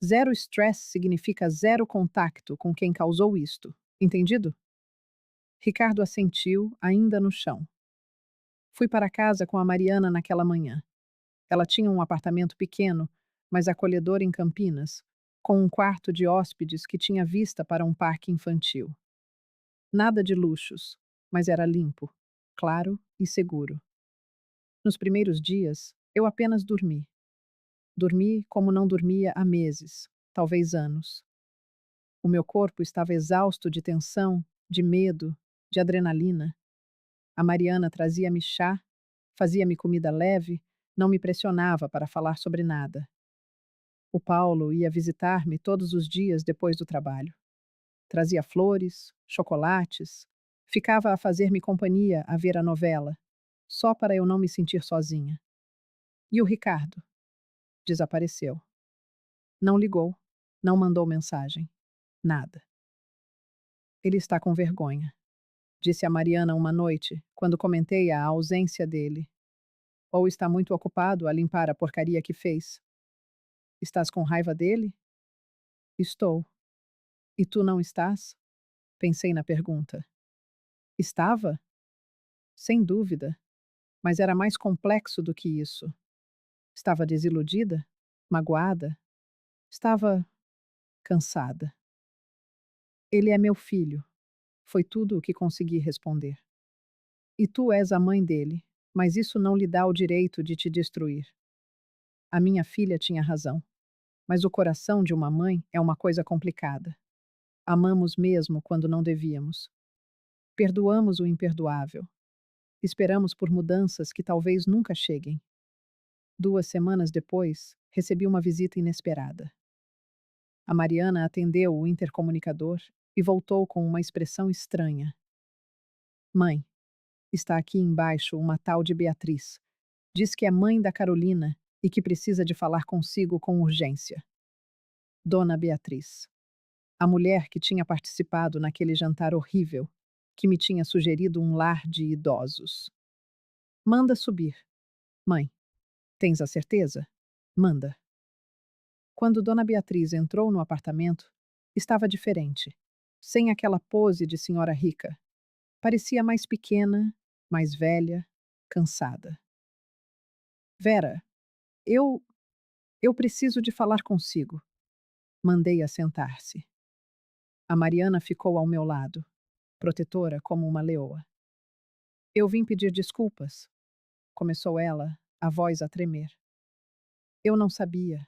Zero stress significa zero contato com quem causou isto. Entendido? Ricardo assentiu, ainda no chão. Fui para casa com a Mariana naquela manhã. Ela tinha um apartamento pequeno, mas acolhedor em Campinas, com um quarto de hóspedes que tinha vista para um parque infantil. Nada de luxos, mas era limpo, claro e seguro. Nos primeiros dias, eu apenas dormi. Dormi como não dormia há meses, talvez anos. O meu corpo estava exausto de tensão, de medo, de adrenalina. A Mariana trazia-me chá, fazia-me comida leve, não me pressionava para falar sobre nada. O Paulo ia visitar-me todos os dias depois do trabalho. Trazia flores, chocolates, ficava a fazer-me companhia a ver a novela, só para eu não me sentir sozinha. E o Ricardo? Desapareceu. Não ligou, não mandou mensagem. Nada. Ele está com vergonha, disse a Mariana uma noite, quando comentei a ausência dele. Ou está muito ocupado a limpar a porcaria que fez. Estás com raiva dele? Estou. E tu não estás? Pensei na pergunta. Estava? Sem dúvida. Mas era mais complexo do que isso. Estava desiludida? Magoada? Estava cansada. Ele é meu filho. Foi tudo o que consegui responder. E tu és a mãe dele, mas isso não lhe dá o direito de te destruir. A minha filha tinha razão. Mas o coração de uma mãe é uma coisa complicada. Amamos mesmo quando não devíamos. Perdoamos o imperdoável. Esperamos por mudanças que talvez nunca cheguem. 2 semanas depois, recebi uma visita inesperada. A Mariana atendeu o intercomunicador e voltou com uma expressão estranha. Mãe, está aqui embaixo uma tal de Beatriz. Diz que é mãe da Carolina e que precisa de falar consigo com urgência. Dona Beatriz. A mulher que tinha participado naquele jantar horrível, que me tinha sugerido um lar de idosos. Manda subir. Mãe, tens a certeza? Manda. Quando Dona Beatriz entrou no apartamento, estava diferente. Sem aquela pose de senhora rica. Parecia mais pequena, mais velha, cansada. Vera, eu. Eu preciso de falar consigo. Mandei-a sentar-se. A Mariana ficou ao meu lado, protetora como uma leoa. Eu vim pedir desculpas, começou ela, a voz a tremer. Eu não sabia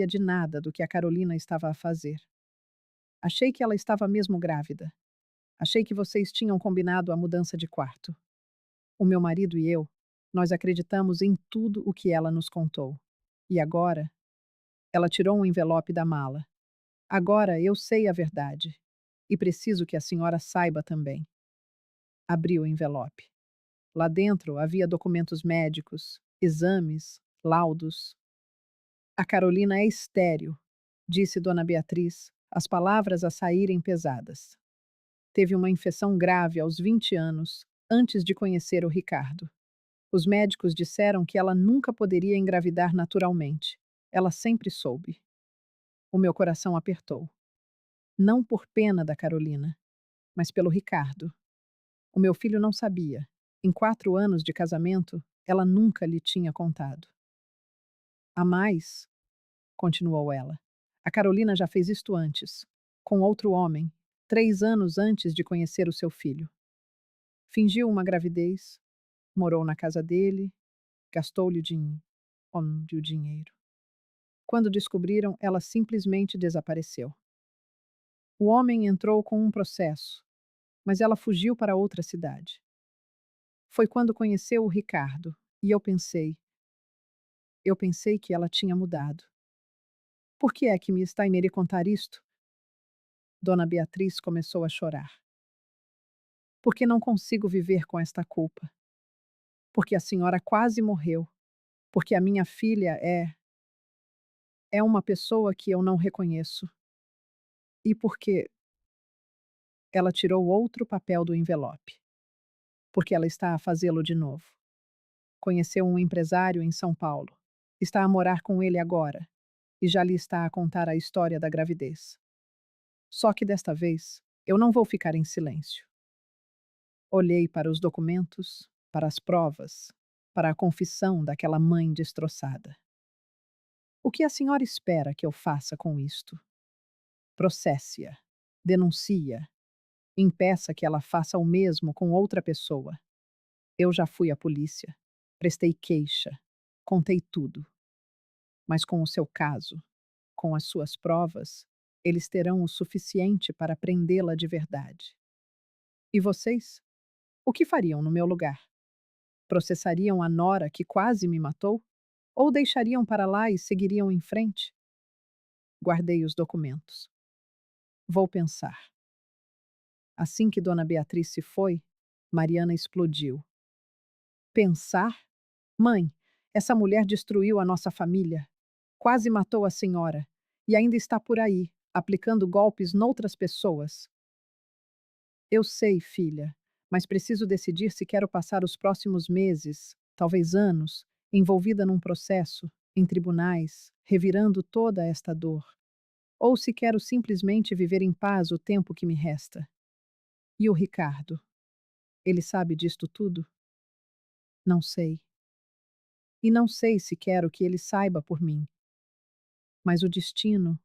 de nada do que a Carolina estava a fazer. Achei que ela estava mesmo grávida. Achei que vocês tinham combinado a mudança de quarto. O meu marido e eu, nós acreditamos em tudo o que ela nos contou. E agora? Ela tirou um envelope da mala. Agora eu sei a verdade. E preciso que a senhora saiba também. Abriu o envelope. Lá dentro havia documentos médicos, exames, laudos. A Carolina é estéril, disse Dona Beatriz, as palavras a saírem pesadas. Teve uma infecção grave aos 20 anos, antes de conhecer o Ricardo. Os médicos disseram que ela nunca poderia engravidar naturalmente. Ela sempre soube. O meu coração apertou. Não por pena da Carolina, mas pelo Ricardo. O meu filho não sabia. Em 4 anos de casamento, ela nunca lhe tinha contado. A mais, continuou ela, a Carolina já fez isto antes, com outro homem, 3 anos antes de conhecer o seu filho. Fingiu uma gravidez, morou na casa dele, gastou-lhe o dinheiro. Quando descobriram, ela simplesmente desapareceu. O homem entrou com um processo, mas ela fugiu para outra cidade. Foi quando conheceu o Ricardo, e eu pensei que ela tinha mudado. Por que é que me está em me contar isto? Dona Beatriz começou a chorar. Porque não consigo viver com esta culpa. Porque a senhora quase morreu. Porque a minha filha é uma pessoa que eu não reconheço. E porque ela tirou outro papel do envelope. Porque ela está a fazê-lo de novo. Conheceu um empresário em São Paulo. Está a morar com ele agora. E já lhe está a contar a história da gravidez. Só que desta vez, eu não vou ficar em silêncio. Olhei para os documentos, para as provas, para a confissão daquela mãe destroçada. O que a senhora espera que eu faça com isto? Processe-a, denuncie-a, impeça que ela faça o mesmo com outra pessoa. Eu já fui à polícia, prestei queixa, contei tudo. Mas com o seu caso, com as suas provas, eles terão o suficiente para prendê-la de verdade. E vocês? O que fariam no meu lugar? Processariam a nora que quase me matou? Ou deixariam para lá e seguiriam em frente? Guardei os documentos. Vou pensar. Assim que Dona Beatriz se foi, Mariana explodiu. Pensar? Mãe, essa mulher destruiu a nossa família. Quase matou a senhora. E ainda está por aí, aplicando golpes noutras pessoas. Eu sei, filha, mas preciso decidir se quero passar os próximos meses, talvez anos, envolvida num processo, em tribunais, revirando toda esta dor. Ou se quero simplesmente viver em paz o tempo que me resta. E o Ricardo? Ele sabe disto tudo? Não sei. E não sei se quero que ele saiba por mim. Mas o destino,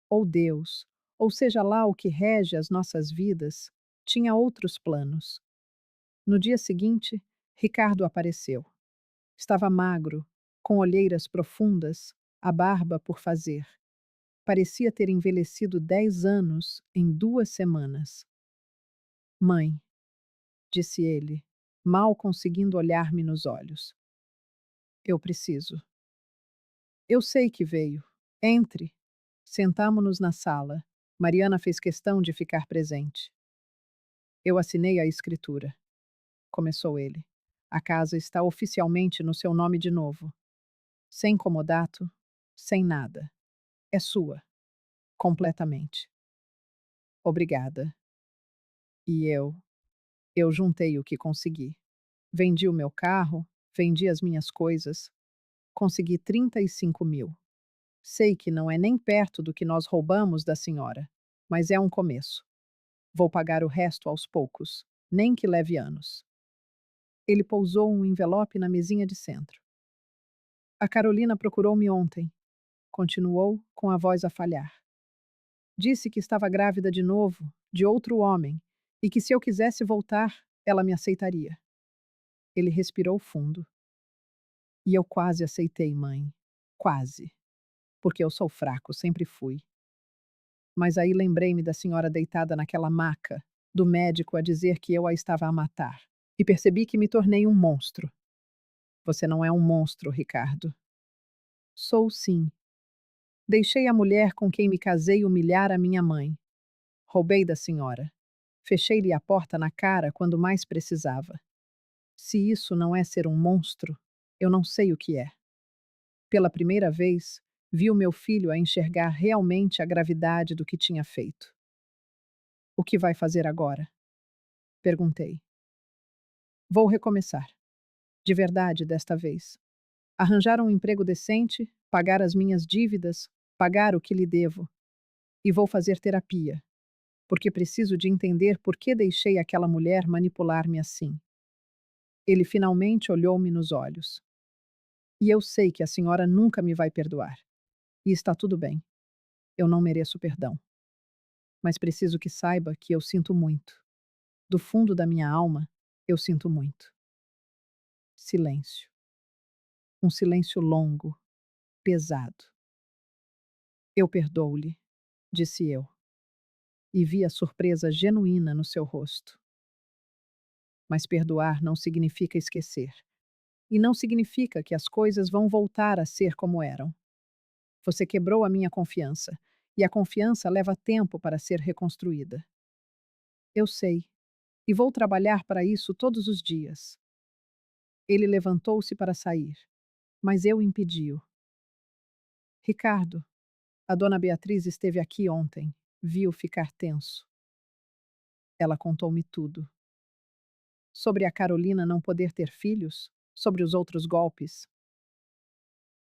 ou Deus, ou seja lá o que rege as nossas vidas, tinha outros planos. No dia seguinte, Ricardo apareceu. Estava magro, com olheiras profundas, a barba por fazer. Parecia ter envelhecido 10 anos em 2 semanas. Mãe, disse ele, mal conseguindo olhar-me nos olhos. Eu preciso. Eu sei que veio. Entre. Sentamo-nos na sala. Mariana fez questão de ficar presente. Eu assinei a escritura. Começou ele. A casa está oficialmente no seu nome de novo. Sem comodato, sem nada. É sua. Completamente. Obrigada. E eu juntei o que consegui. Vendi o meu carro, vendi as minhas coisas. Consegui 35.000. Sei que não é nem perto do que nós roubamos da senhora, mas é um começo. Vou pagar o resto aos poucos, nem que leve anos. Ele pousou um envelope na mesinha de centro. A Carolina procurou-me ontem. Continuou, com a voz a falhar. Disse que estava grávida de novo, de outro homem, e que se eu quisesse voltar, ela me aceitaria. Ele respirou fundo. E eu quase aceitei, mãe. Quase. Porque eu sou fraco, sempre fui. Mas aí lembrei-me da senhora deitada naquela maca, do médico a dizer que eu a estava a matar. E percebi que me tornei um monstro. Você não é um monstro, Ricardo. Sou sim. Deixei a mulher com quem me casei humilhar a minha mãe. Roubei da senhora. Fechei-lhe a porta na cara quando mais precisava. Se isso não é ser um monstro, eu não sei o que é. Pela primeira vez, vi o meu filho a enxergar realmente a gravidade do que tinha feito. O que vai fazer agora? Perguntei. Vou recomeçar. De verdade, desta vez. Arranjar um emprego decente, pagar as minhas dívidas, pagar o que lhe devo. E vou fazer terapia, porque preciso de entender por que deixei aquela mulher manipular-me assim. Ele finalmente olhou-me nos olhos. E eu sei que a senhora nunca me vai perdoar. E está tudo bem. Eu não mereço perdão. Mas preciso que saiba que eu sinto muito. Do fundo da minha alma, eu sinto muito. Silêncio. Um silêncio longo, pesado. Eu perdoo-lhe, disse eu. E vi a surpresa genuína no seu rosto. Mas perdoar não significa esquecer. E não significa que as coisas vão voltar a ser como eram. Você quebrou a minha confiança, e a confiança leva tempo para ser reconstruída. Eu sei, e vou trabalhar para isso todos os dias. Ele levantou-se para sair, mas eu impedi-o. Ricardo, a dona Beatriz esteve aqui ontem, viu ficar tenso. Ela contou-me tudo. Sobre a Carolina não poder ter filhos, sobre os outros golpes.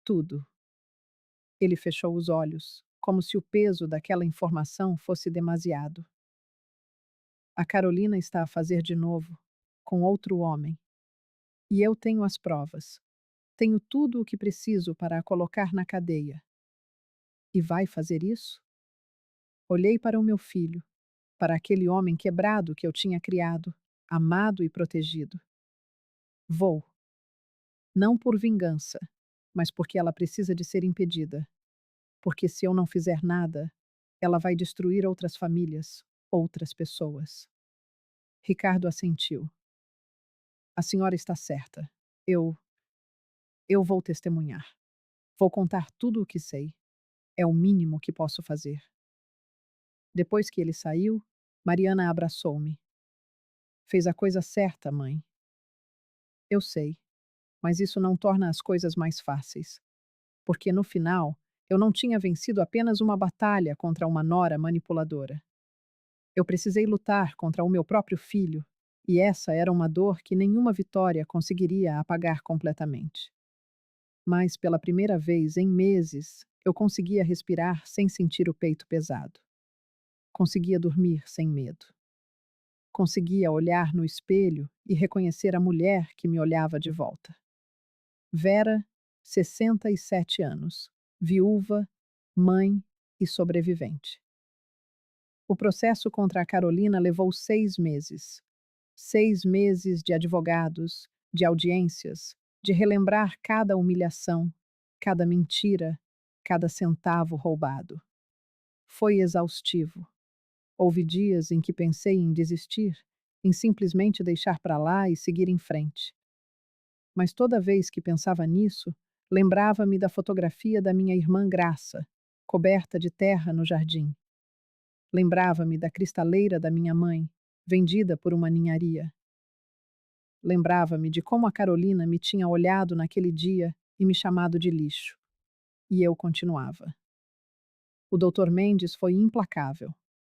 Tudo. Ele fechou os olhos, como se o peso daquela informação fosse demasiado. A Carolina está a fazer de novo, com outro homem. E eu tenho as provas. Tenho tudo o que preciso para a colocar na cadeia. E vai fazer isso? Olhei para o meu filho, para aquele homem quebrado que eu tinha criado, amado e protegido. Vou. Não por vingança, mas porque ela precisa de ser impedida. Porque se eu não fizer nada, ela vai destruir outras famílias, outras pessoas. Ricardo assentiu. A senhora está certa. Eu, eu vou testemunhar. Vou contar tudo o que sei. É o mínimo que posso fazer. Depois que ele saiu, Mariana abraçou-me. Fez a coisa certa, mãe. Eu sei, mas isso não torna as coisas mais fáceis. Porque no final, eu não tinha vencido apenas uma batalha contra uma nora manipuladora. Eu precisei lutar contra o meu próprio filho, e essa era uma dor que nenhuma vitória conseguiria apagar completamente. Mas pela primeira vez em meses, eu conseguia respirar sem sentir o peito pesado. Conseguia dormir sem medo. Conseguia olhar no espelho e reconhecer a mulher que me olhava de volta. Vera, 67 anos, viúva, mãe e sobrevivente. O processo contra a Carolina levou 6 meses. 6 meses de advogados, de audiências, de relembrar cada humilhação, cada mentira, cada centavo roubado. Foi exaustivo. Houve dias em que pensei em desistir, em simplesmente deixar para lá e seguir em frente. Mas toda vez que pensava nisso, lembrava-me da fotografia da minha irmã Graça, coberta de terra no jardim. Lembrava-me da cristaleira da minha mãe, vendida por uma ninharia. Lembrava-me de como a Carolina me tinha olhado naquele dia e me chamado de lixo. E eu continuava. O doutor Mendes foi implacável.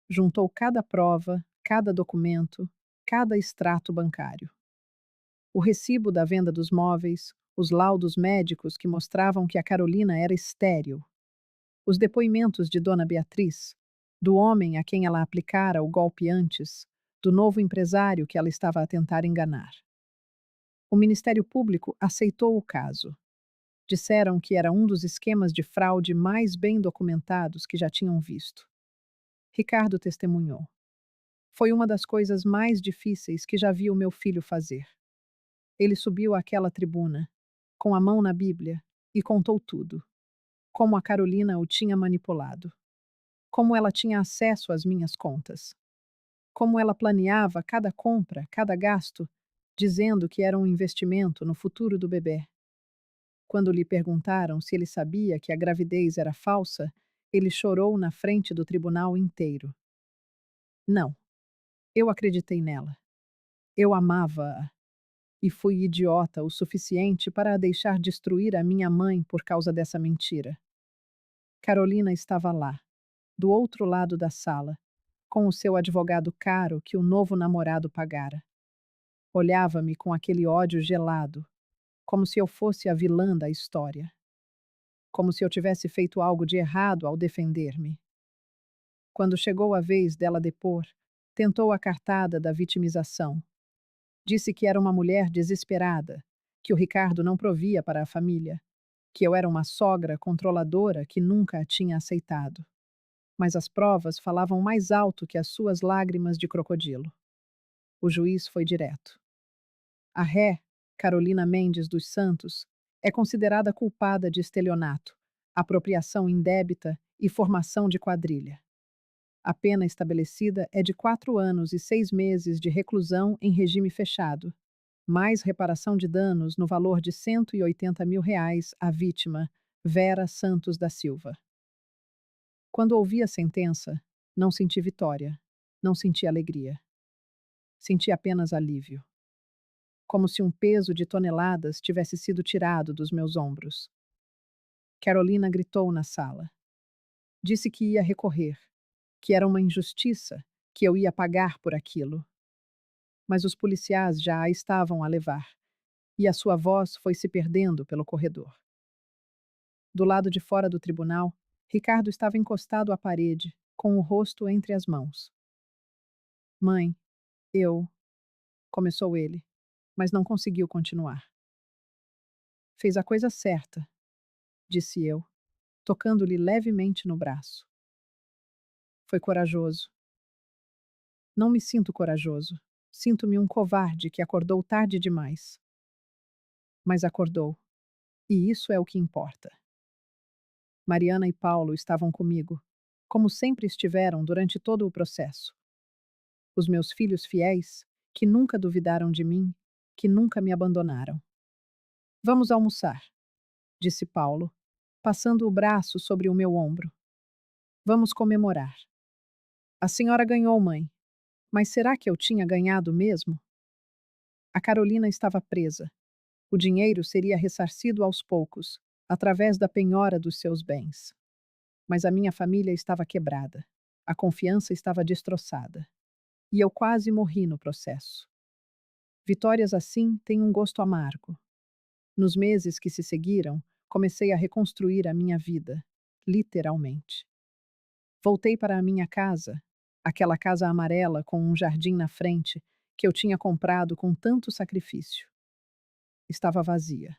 Juntou cada prova, cada documento, cada extrato bancário. O recibo da venda dos móveis, os laudos médicos que mostravam que a Carolina era estéril, os depoimentos de Dona Beatriz, do homem a quem ela aplicara o golpe antes, do novo empresário que ela estava a tentar enganar. O Ministério Público aceitou o caso. Disseram que era um dos esquemas de fraude mais bem documentados que já tinham visto. Ricardo testemunhou. Foi uma das coisas mais difíceis que já vi o meu filho fazer. Ele subiu àquela tribuna, com a mão na Bíblia, e contou tudo. Como a Carolina o tinha manipulado. Como ela tinha acesso às minhas contas. Como ela planeava cada compra, cada gasto, dizendo que era um investimento no futuro do bebê. Quando lhe perguntaram se ele sabia que a gravidez era falsa, ele chorou na frente do tribunal inteiro. Não, eu acreditei nela. Eu amava-a. E fui idiota o suficiente para a deixar destruir a minha mãe por causa dessa mentira. Carolina estava lá, do outro lado da sala, com o seu advogado caro que o novo namorado pagara. Olhava-me com aquele ódio gelado, como se eu fosse a vilã da história. Como se eu tivesse feito algo de errado ao defender-me. Quando chegou a vez dela depor, tentou a cartada da vitimização. Disse que era uma mulher desesperada, que o Ricardo não provia para a família, que eu era uma sogra controladora que nunca a tinha aceitado. Mas as provas falavam mais alto que as suas lágrimas de crocodilo. O juiz foi direto. A ré, Carolina Mendes dos Santos, é considerada culpada de estelionato, apropriação indébita e formação de quadrilha. A pena estabelecida é de 4 anos e 6 meses de reclusão em regime fechado, mais reparação de danos no valor de R$ 180 mil à vítima, Vera Santos da Silva. Quando ouvi a sentença, não senti vitória, não senti alegria. Senti apenas alívio. Como se um peso de toneladas tivesse sido tirado dos meus ombros. Carolina gritou na sala. Disse que ia recorrer, que era uma injustiça, que eu ia pagar por aquilo. Mas os policiais já a estavam a levar, e a sua voz foi se perdendo pelo corredor. Do lado de fora do tribunal, Ricardo estava encostado à parede, com o rosto entre as mãos. Mãe, eu. Começou ele, mas não conseguiu continuar. Fez a coisa certa, disse eu, tocando-lhe levemente no braço. Foi corajoso. Não me sinto corajoso. Sinto-me um covarde que acordou tarde demais. Mas acordou. E isso é o que importa. Mariana e Paulo estavam comigo, como sempre estiveram durante todo o processo. Os meus filhos fiéis, que nunca duvidaram de mim, que nunca me abandonaram. Vamos almoçar, disse Paulo, passando o braço sobre o meu ombro. Vamos comemorar. A senhora ganhou, mãe. Mas será que eu tinha ganhado mesmo? A Carolina estava presa. O dinheiro seria ressarcido aos poucos, através da penhora dos seus bens. Mas a minha família estava quebrada. A confiança estava destroçada. E eu quase morri no processo. Vitórias assim têm um gosto amargo. Nos meses que se seguiram, comecei a reconstruir a minha vida, literalmente. Voltei para a minha casa, aquela casa amarela com um jardim na frente que eu tinha comprado com tanto sacrifício. Estava vazia.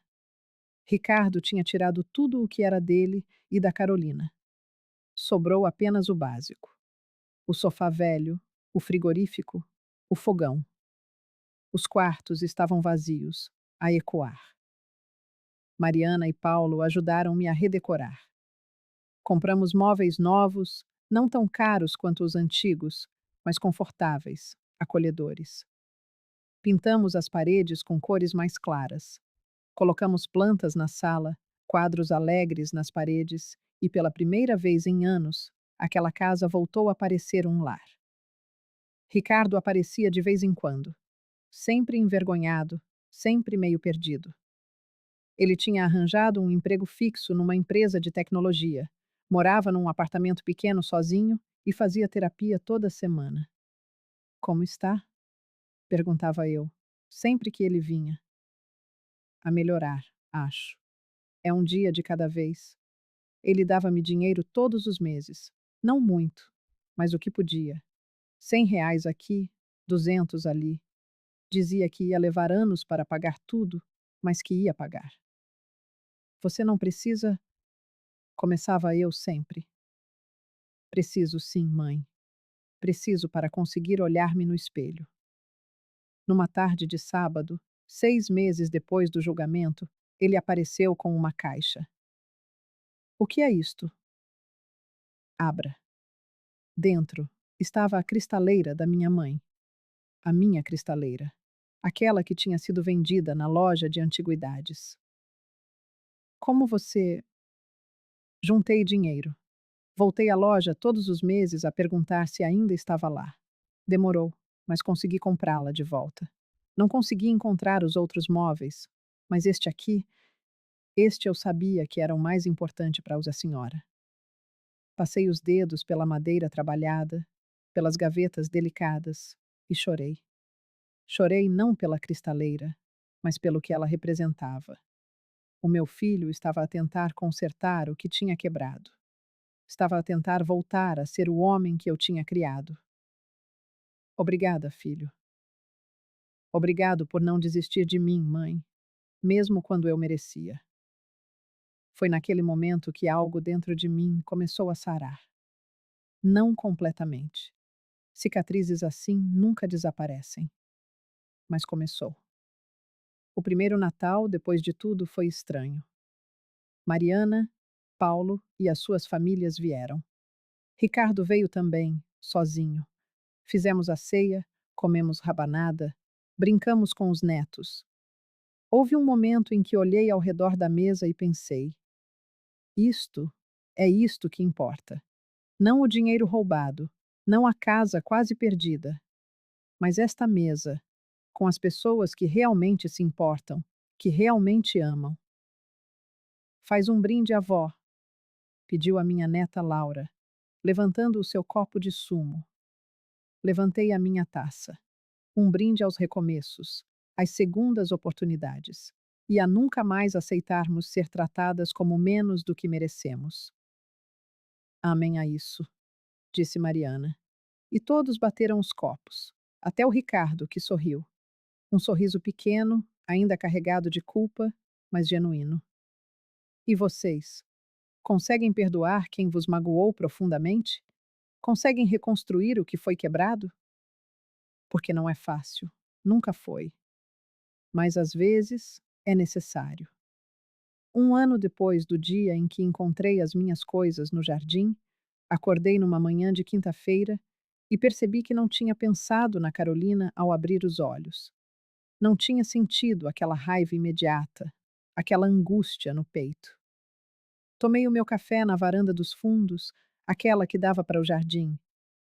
Ricardo tinha tirado tudo o que era dele e da Carolina. Sobrou apenas o básico: o sofá velho, o frigorífico, o fogão. Os quartos estavam vazios, a ecoar. Mariana e Paulo ajudaram-me a redecorar. Compramos móveis novos, não tão caros quanto os antigos, mas confortáveis, acolhedores. Pintamos as paredes com cores mais claras. Colocamos plantas na sala, quadros alegres nas paredes e, pela primeira vez em anos, aquela casa voltou a parecer um lar. Ricardo aparecia de vez em quando, sempre envergonhado, sempre meio perdido. Ele tinha arranjado um emprego fixo numa empresa de tecnologia, morava num apartamento pequeno sozinho e fazia terapia toda semana. Como está? Perguntava eu, sempre que ele vinha. A melhorar, acho. É um dia de cada vez. Ele dava-me dinheiro todos os meses. Não muito, mas o que podia. R$ 100 aqui, 200 ali. Dizia que ia levar anos para pagar tudo, mas que ia pagar. Você não precisa? Começava eu sempre. Preciso sim, mãe. Preciso para conseguir olhar-me no espelho. Numa tarde de sábado, 6 meses depois do julgamento, ele apareceu com uma caixa. O que é isto? Abra. Dentro estava a cristaleira da minha mãe. A minha cristaleira. Aquela que tinha sido vendida na loja de antiguidades. Como você. Juntei dinheiro. Voltei à loja todos os meses a perguntar se ainda estava lá. Demorou, mas consegui comprá-la de volta. Não consegui encontrar os outros móveis, mas este aqui, este eu sabia que era o mais importante para a senhora. Passei os dedos pela madeira trabalhada, pelas gavetas delicadas, e chorei. Chorei não pela cristaleira, mas pelo que ela representava. O meu filho estava a tentar consertar o que tinha quebrado. Estava a tentar voltar a ser o homem que eu tinha criado. Obrigada, filho. Obrigado por não desistir de mim, mãe, mesmo quando eu merecia. Foi naquele momento que algo dentro de mim começou a sarar. Não completamente. Cicatrizes assim nunca desaparecem. Mas começou. O primeiro Natal, depois de tudo, foi estranho. Mariana, Paulo e as suas famílias vieram. Ricardo veio também, sozinho. Fizemos a ceia, comemos rabanada, brincamos com os netos. Houve um momento em que olhei ao redor da mesa e pensei: isto é isto que importa. Não o dinheiro roubado, não a casa quase perdida, mas esta mesa, com as pessoas que realmente se importam, que realmente amam. Faz um brinde, avó, pediu a minha neta Laura, levantando o seu copo de sumo. Levantei a minha taça. Um brinde aos recomeços, às segundas oportunidades, e a nunca mais aceitarmos ser tratadas como menos do que merecemos. Amém a isso, disse Mariana. E todos bateram os copos, até o Ricardo, que sorriu. Um sorriso pequeno, ainda carregado de culpa, mas genuíno. E vocês? Conseguem perdoar quem vos magoou profundamente? Conseguem reconstruir o que foi quebrado? Porque não é fácil, nunca foi. Mas às vezes é necessário. Um ano depois do dia em que encontrei as minhas coisas no jardim, acordei numa manhã de quinta-feira e percebi que não tinha pensado na Carolina ao abrir os olhos. Não tinha sentido aquela raiva imediata, aquela angústia no peito. Tomei o meu café na varanda dos fundos, aquela que dava para o jardim.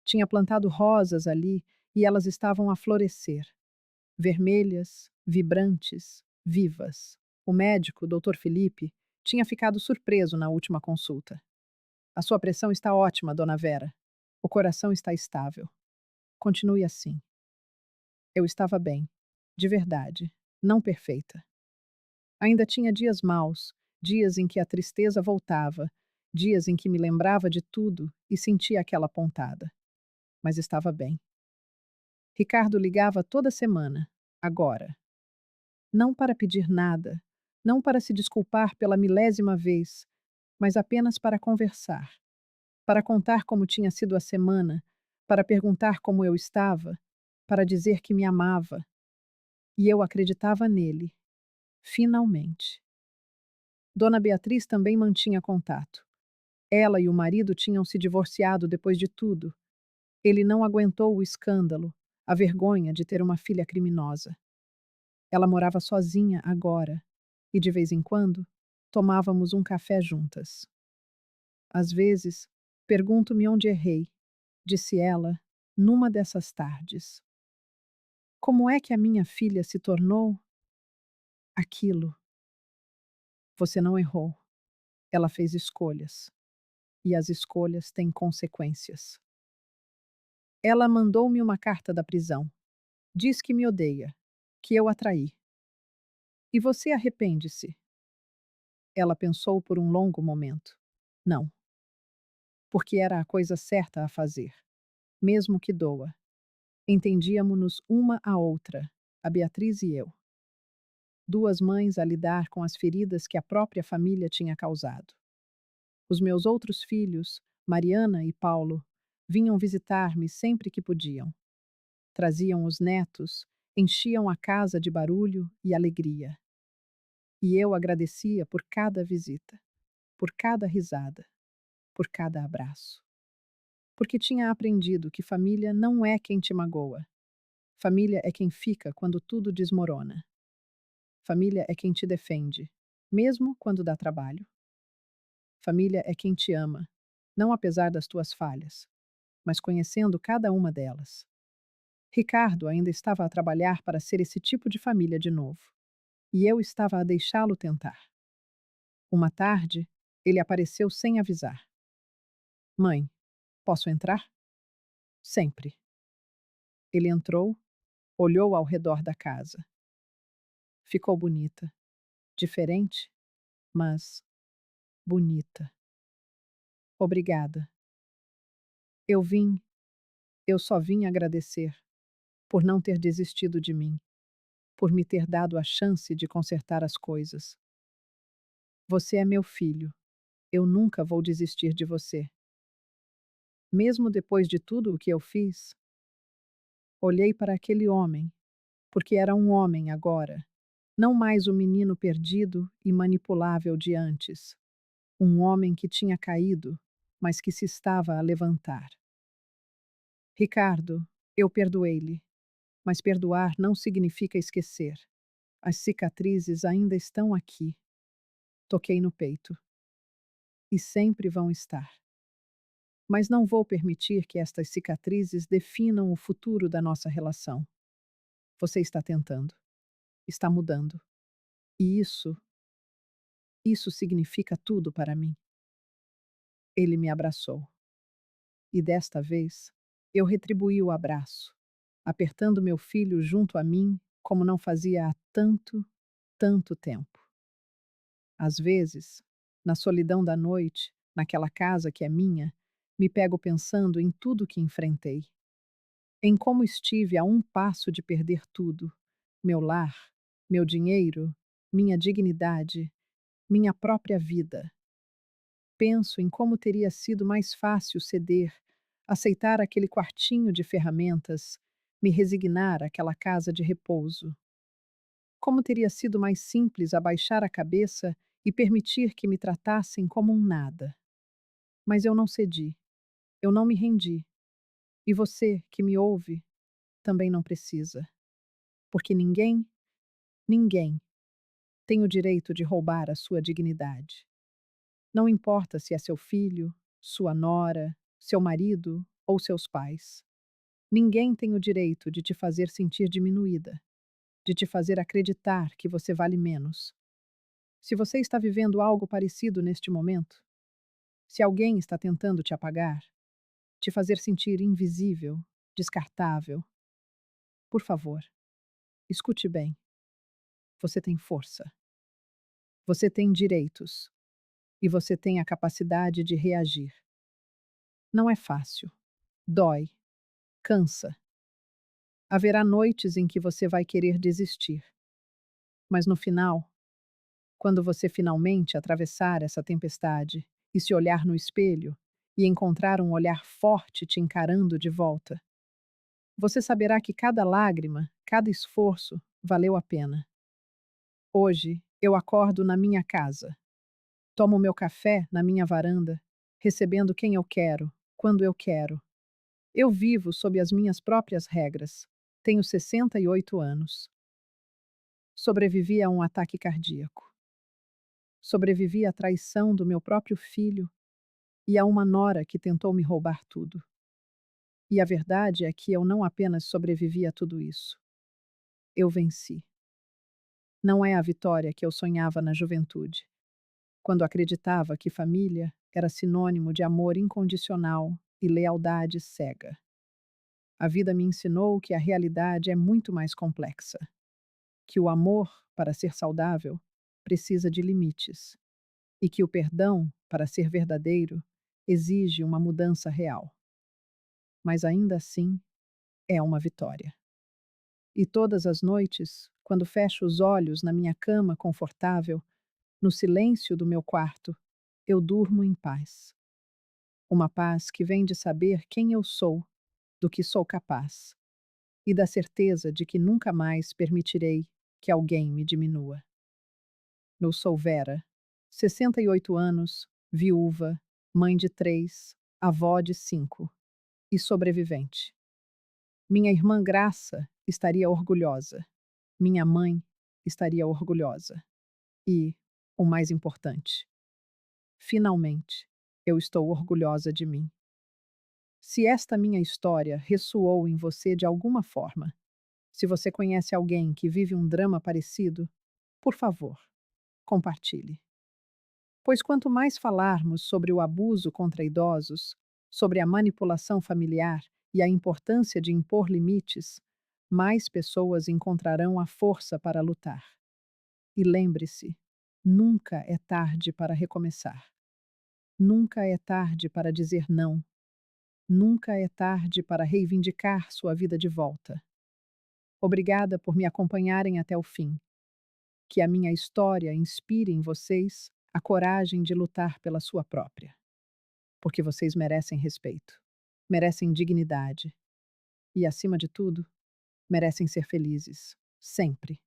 Tinha plantado rosas ali e elas estavam a florescer, vermelhas, vibrantes, vivas. O médico, Dr. Felipe, tinha ficado surpreso na última consulta. A sua pressão está ótima, dona Vera. O coração está estável. Continue assim. Eu estava bem, de verdade, não perfeita. Ainda tinha dias maus, dias em que a tristeza voltava, dias em que me lembrava de tudo e sentia aquela pontada. Mas estava bem. Ricardo ligava toda semana, agora. Não para pedir nada, não para se desculpar pela milésima vez, mas apenas para conversar, para contar como tinha sido a semana, para perguntar como eu estava, para dizer que me amava. E eu acreditava nele, finalmente. Dona Beatriz também mantinha contato. Ela e o marido tinham se divorciado depois de tudo. Ele não aguentou o escândalo, a vergonha de ter uma filha criminosa. Ela morava sozinha agora, e de vez em quando tomávamos um café juntas. Às vezes, pergunto-me onde errei, disse ela, numa dessas tardes. Como é que a minha filha se tornou aquilo? Você não errou. Ela fez escolhas. E as escolhas têm consequências. Ela mandou-me uma carta da prisão. Diz que me odeia, que eu a traí. E você arrepende-se? Ela pensou por um longo momento. Não, porque era a coisa certa a fazer, mesmo que doa. Entendíamos-nos uma a outra, a Beatriz e eu. Duas mães a lidar com as feridas que a própria família tinha causado. Os meus outros filhos, Mariana e Paulo, vinham visitar-me sempre que podiam. Traziam os netos, enchiam a casa de barulho e alegria. E eu agradecia por cada visita, por cada risada, por cada abraço. Porque tinha aprendido que família não é quem te magoa. Família é quem fica quando tudo desmorona. Família é quem te defende, mesmo quando dá trabalho. Família é quem te ama, não apesar das tuas falhas, mas conhecendo cada uma delas. Ricardo ainda estava a trabalhar para ser esse tipo de família de novo. E eu estava a deixá-lo tentar. Uma tarde, ele apareceu sem avisar. Mãe, posso entrar? Sempre. Ele entrou, olhou ao redor da casa. Ficou bonita. Diferente, mas bonita. Obrigada. Eu vim, eu só vim agradecer por não ter desistido de mim, por me ter dado a chance de consertar as coisas. Você é meu filho. Eu nunca vou desistir de você. Mesmo depois de tudo o que eu fiz, olhei para aquele homem, porque era um homem agora, não mais o menino perdido e manipulável de antes. Um homem que tinha caído, mas que se estava a levantar. Ricardo, eu perdoei-lhe, mas perdoar não significa esquecer. As cicatrizes ainda estão aqui. Toquei no peito. E sempre vão estar. Mas não vou permitir que estas cicatrizes definam o futuro da nossa relação. Você está tentando. Está mudando. E isso significa tudo para mim. Ele me abraçou. E desta vez, eu retribuí o abraço, apertando meu filho junto a mim como não fazia há tanto, tanto tempo. Às vezes, na solidão da noite, naquela casa que é minha, me pego pensando em tudo que enfrentei. Em como estive a um passo de perder tudo: meu lar, meu dinheiro, minha dignidade, minha própria vida. Penso em como teria sido mais fácil ceder, aceitar aquele quartinho de ferramentas, me resignar àquela casa de repouso. Como teria sido mais simples abaixar a cabeça e permitir que me tratassem como um nada. Mas eu não cedi, eu não me rendi. E você que me ouve também não precisa, porque ninguém tem o direito de roubar a sua dignidade. Não importa se é seu filho, sua nora, seu marido ou seus pais. Ninguém tem o direito de te fazer sentir diminuída, de te fazer acreditar que você vale menos. Se você está vivendo algo parecido neste momento, se alguém está tentando te apagar, te fazer sentir invisível, descartável, por favor, escute bem. Você tem força, você tem direitos e você tem a capacidade de reagir. Não é fácil, dói, cansa. Haverá noites em que você vai querer desistir, mas no final, quando você finalmente atravessar essa tempestade e se olhar no espelho e encontrar um olhar forte te encarando de volta, você saberá que cada lágrima, cada esforço valeu a pena. Hoje, eu acordo na minha casa, tomo meu café na minha varanda, recebendo quem eu quero, quando eu quero. Eu vivo sob as minhas próprias regras. Tenho 68 anos. Sobrevivi a um ataque cardíaco. Sobrevivi à traição do meu próprio filho e a uma nora que tentou me roubar tudo. E a verdade é que eu não apenas sobrevivi a tudo isso. Eu venci. Não é a vitória que eu sonhava na juventude, quando acreditava que família era sinônimo de amor incondicional e lealdade cega. A vida me ensinou que a realidade é muito mais complexa, que o amor, para ser saudável, precisa de limites, e que o perdão, para ser verdadeiro, exige uma mudança real. Mas ainda assim, é uma vitória. E todas as noites, quando fecho os olhos na minha cama confortável, no silêncio do meu quarto, eu durmo em paz. Uma paz que vem de saber quem eu sou, do que sou capaz, e da certeza de que nunca mais permitirei que alguém me diminua. Eu sou Vera, 68 anos, viúva, mãe de 3, avó de 5 e sobrevivente. Minha irmã Graça estaria orgulhosa. Minha mãe estaria orgulhosa. E, o mais importante, finalmente, eu estou orgulhosa de mim. Se esta minha história ressoou em você de alguma forma, se você conhece alguém que vive um drama parecido, por favor, compartilhe. Pois quanto mais falarmos sobre o abuso contra idosos, sobre a manipulação familiar e a importância de impor limites, mais pessoas encontrarão a força para lutar. E lembre-se, nunca é tarde para recomeçar. Nunca é tarde para dizer não. Nunca é tarde para reivindicar sua vida de volta. Obrigada por me acompanharem até o fim. Que a minha história inspire em vocês a coragem de lutar pela sua própria. Porque vocês merecem respeito, merecem dignidade e, acima de tudo, merecem ser felizes, sempre.